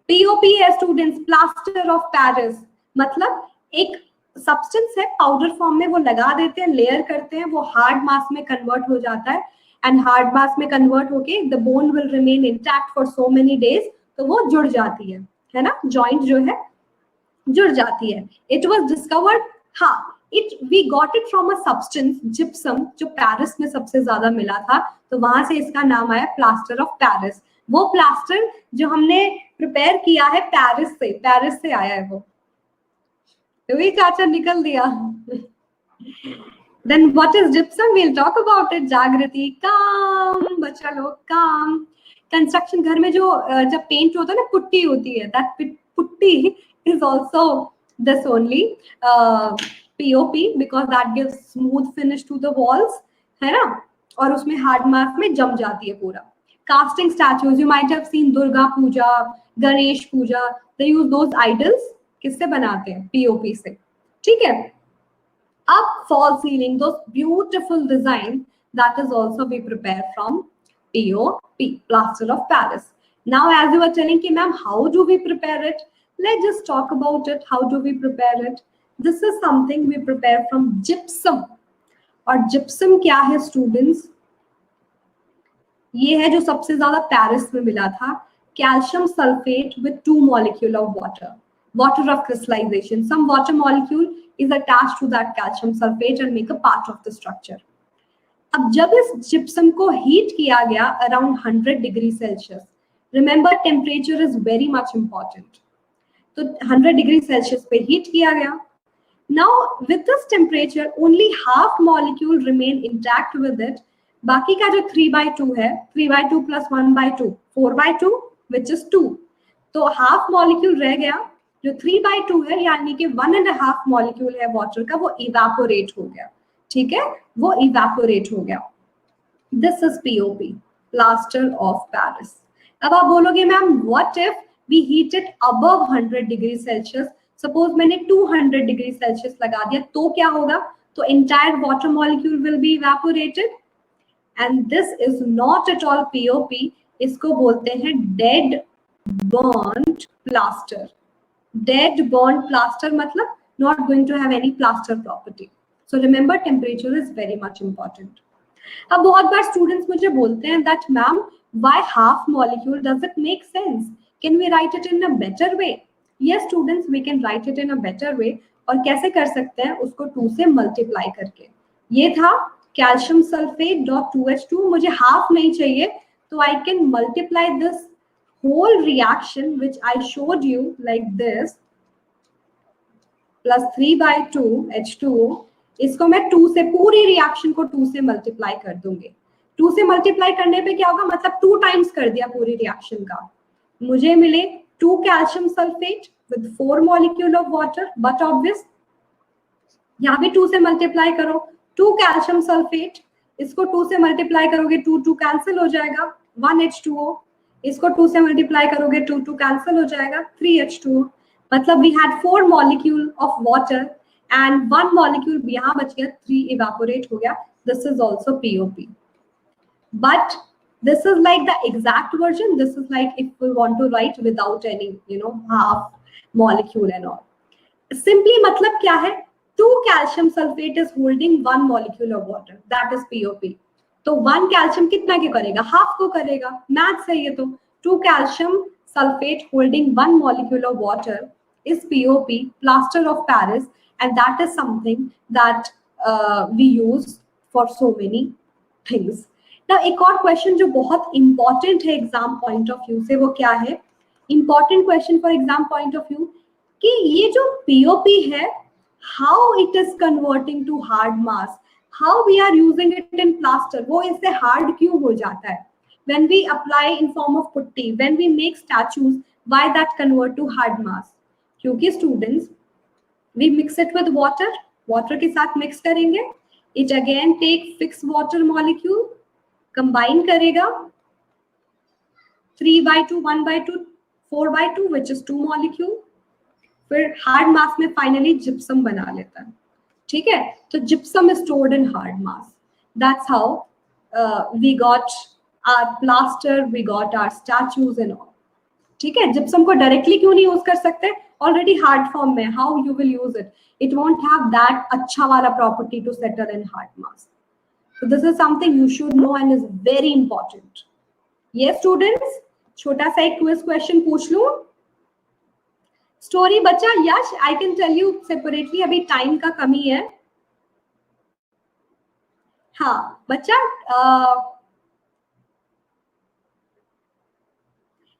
POP है स्टूडेंट्स, प्लास्टर ऑफ पेरिस. मतलब एक सब्सटेंस है, पाउडर फॉर्म में वो लगा देते हैं, लेयर करते हैं, वो हार्ड मास में कन्वर्ट हो जाता है एंड हार्ड मास में कन्वर्ट होके the bone will remain intact for so many days. तो वो जुड़ जाती है ना, जॉइंट जो है जुड़ जाती है. इट वाज डिस्कवर्ड, हाँ, we got it from a substance gypsum जो पेरिस में सबसे ज्यादा मिला था, तो वहां से इसका नाम आया प्लास्टर ऑफ पेरिस. वो प्लास्टर जो हमने प्रिपेयर किया है पेरिस से आया है वो. तो भी चाचा निकल दिया. Then what is gypsum? We'll talk about it. जागृति, काम बच्चा लोग, काम. कंस्ट्रक्शन घर में जो जब पेंट होता है ना, पुट्टी होती है, that putty is also this only POP because that gives smooth finish to the walls, है ना, और उसमें हार्ड मास में जम जाती है पूरा. Casting statues, you might have seen Durga Puja, Ganesh Puja, they use those idols. किससे बनाते हैं? POP से. ठीक है. अब fall ceiling, those beautiful design, that is also we prepare from POP, plaster of Paris. Now, as you were telling, कि ma'am, how do we prepare it? Let's just talk about it. How do we prepare it? This is something we prepare from gypsum. और gypsum क्या है students? ये है जो सबसे ज्यादा Paris में मिला था. Calcium sulfate with 2 molecule of water. Water of crystallization. Some water molecule is attached to that calcium sulfate and make a part of the structure. अब जब इस gypsum को heat किया गया around 100 degree Celsius. Remember, temperature is very much important. तो 100 degree Celsius पे heat किया गया. Now, with this temperature, only half molecule remain intact with it. बाकी का जो 3/2 है, 3/2 plus 1/2, 4/2, which is 2. तो half molecule रह गया, जो 3/2 है, यानी कि 1.5 molecule है water का, वो evaporate हो गया. ठीक है, वो evaporate हो गया. This is POP, plaster of Paris. अब आप बोलोगे ma'am, what if we heat it above 100 degree Celsius? Suppose मैंने 200 degree Celsius लगा दिया, तो क्या होगा? तो entire water molecule will be evaporated and this is not at all POP. इसको बोलते हैं dead burned plaster. Dead bond plaster मतलब not going to have any plaster property. So remember temperature is very much important. अब बहुत बार students मुझे बोलते हैं that ma'am why half molecule, does it make sense? Can we write it in a better way? Yes students, we can write it in a better way. और कैसे कर सकते हैं उसको 2 से multiply करके. ये था calcium sulfate dot 2H2. मुझे half नहीं चाहिए तो I can multiply this whole reaction which I showed you like this plus 3/2 H2O. इसको मैं 2 से पूरी रिएक्शन को 2 से मल्टीप्लाई कर दूंगी. 2 से मल्टीप्लाई करने पे क्या होगा, मतलब 2 टाइम्स कर दिया पूरी रिएक्शन का. मुझे मिले 2 calcium sulphate with 4 molecule of water. But obvious यहाँ भी 2 से मल्टीप्लाई करो. 2 कैल्शियम सल्फेट, इसको 2 से मल्टीप्लाई करोगे 2 कैंसिल हो जाएगा. 1 H2O, इसको 2 से मल्टीप्लाई करोगे 2 कैंसिल हो जाएगा. 3 H2O. मतलब we had 4 molecule of water and 1 molecule यहाँ बच गया, 3 इवेपोरेट हो गया. This is also POP. But this is like the exact version. This is like if we want to write without any half molecule and all. Simply मतलब क्या है, 2 calcium sulfate is holding 1 molecule of water, that is POP. तो 1 calcium कितना के करेगा, half को करेगा. Maths है ये तो. 2 calcium sulphate holding 1 molecule of water is POP, plaster of Paris, and that is something that we use for so many things. Now एक और क्वेश्चन जो बहुत इंपॉर्टेंट है एग्जाम पॉइंट ऑफ व्यू से, वो क्या है, important question for exam point of view, कि ये जो POP है, how it is converting to hard mass, how we are using it in plaster, वो इससे hard क्यों हो जाता है. When we apply in form of putty, when we make statues, why that convert to hard mass? क्योंकि students, we mix it with water, water के साथ mix करेंगे, it again take fixed water molecule, combine करेगा, 3/2, 1/2, 4/2 which is 2 molecule, फिर hard mass में finally gypsum बना लेता है. ठीक है, तो gypsum is stored in hard mass. That's how we got our plaster, we got our statues and all. ठीक है, gypsum को directly क्यों नहीं यूज कर सकते, already hard form में, how you will use it, it won't have that अच्छा वाला property to settle in hard mass. So this is something you should know and is very important. Yes students, छोटा सा एक quiz question पूछ लूं. Story बच्चा Yash, I can tell you separately, अभी time का कमी है. हाँ बच्चा,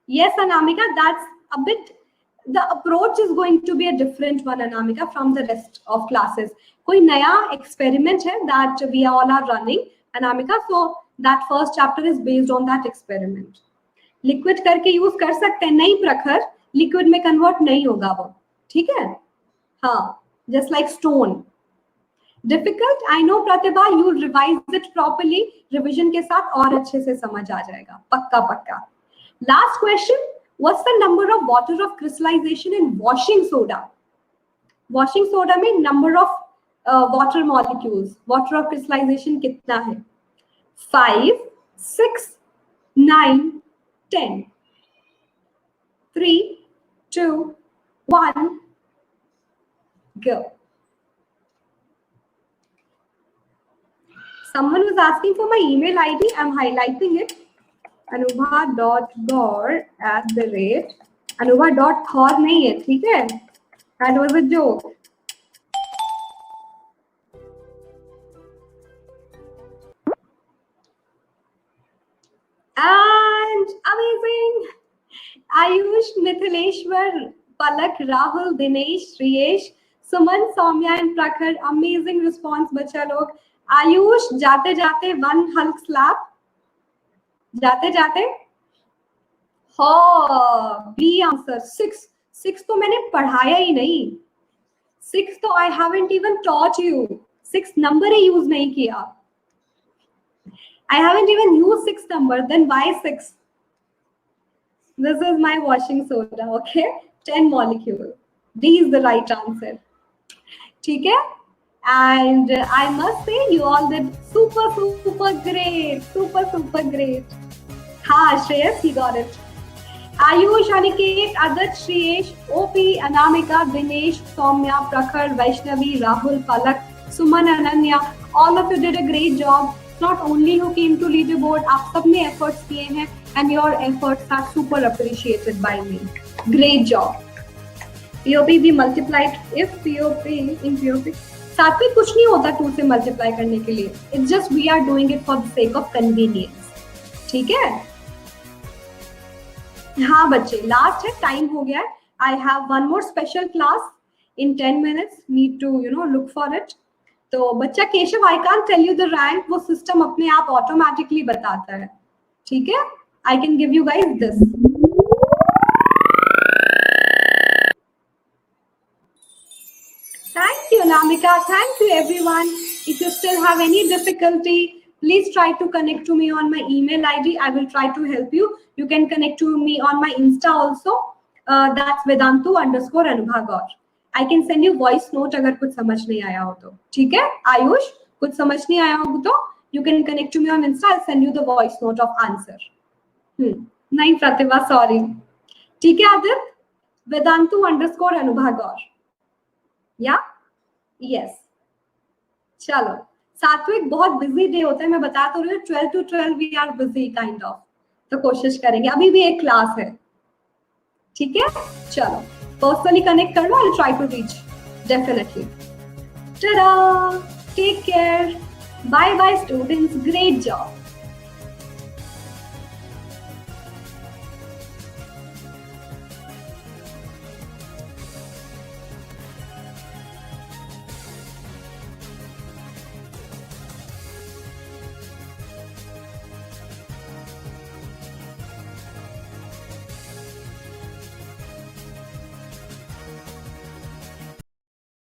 yes Anamika, that's a bit, the approach is going to be a different one Anamika from the rest of classes. कोई नया experiment है that we all are running Anamika, so that first chapter is based on that experiment. Liquid करके use कर सकते हैं, नहीं प्रखर, liquid में कन्वर्ट नहीं होगा वो. ठीक है, हाँ, just like stone. Difficult, I know Pratibha, you revise it properly, revision के साथ और अच्छे से समझ आ जाएगा, पक्का पक्का. Last question, what's the number of water of crystallisation in washing soda. Washing soda में number of water molecules, water of crystallisation कितना है, 5, 6, 9, 10. 3, 2, 1, go. Someone was asking for my email ID. I'm highlighting it. anubha.gaur@, anubha.thor नहीं है, ठीक है? That was a joke. And amazing. Ayush, Mithileshwar, Palak, Rahul, Dinesh, Shriyesh, Suman, Soumya and Prakhar. Amazing response बच्चा लोग. आयुष, जाते जाते 1 Hulk slap. जाते जाते हाँ, B आंसर 6 तो मैंने पढ़ाया ही नहीं. 6 तो I haven't even taught you. 6 number he use नहीं किया. I haven't even used 6 number. Then why 6? This is my washing soda. Okay, 10 molecule. D is the right answer. ठीक है. And I must say you all did super great. Super great. Ha, Shreyas, he got it. Ayush, Aniket, Adat, Shreyesh, OP, Anamika, Dinesh, Soumya, Prakhar, Vaishnavi, Rahul, Palak, Suman, Ananya, all of you did a great job. Not only who came to leaderboard, आप सबने efforts किए हैं, and your efforts are super appreciated by me. Great job. POP भी multiplied if POP in POP. साथ में कुछ नहीं होता 2 से multiply करने के लिए. It's just we are doing it for the sake of convenience. ठीक है? हाँ बच्चे, लास्ट है, टाइम हो गया है. I have one more special class in 10 minutes, need to look for it. तो बच्चा Keshav, I can't tell you the rank, वो सिस्टम अपने आप ऑटोमेटिकली बताता है. ठीक है, I can give you guys this. Thank you Namika, thank you everyone. If you still have any difficulty, please try to connect to me on my email ID. I will try to help you. You can connect to me on my Insta also. That's Vedantu_Anubha. I can send you voice note अगर कुछ समझ नहीं आया हो तो. ठीक है आयुष, कुछ समझ नहीं आया हो तो you can connect to me on Insta. I'll send you the voice note of answer. नहीं प्रतिभा, sorry. ठीक है आदित्य, Vedantu_Anubha. या यस. चलो, सात्विक बहुत बिजी डे होता है, मैं बता तो रही हूँ. 12 to 12 we are busy kind of. तो कोशिश करेंगे, अभी भी एक क्लास है. ठीक है, चलो पर्सनली कनेक्ट कर लो. I will try to reach definitely. Take care, bye bye students, great job.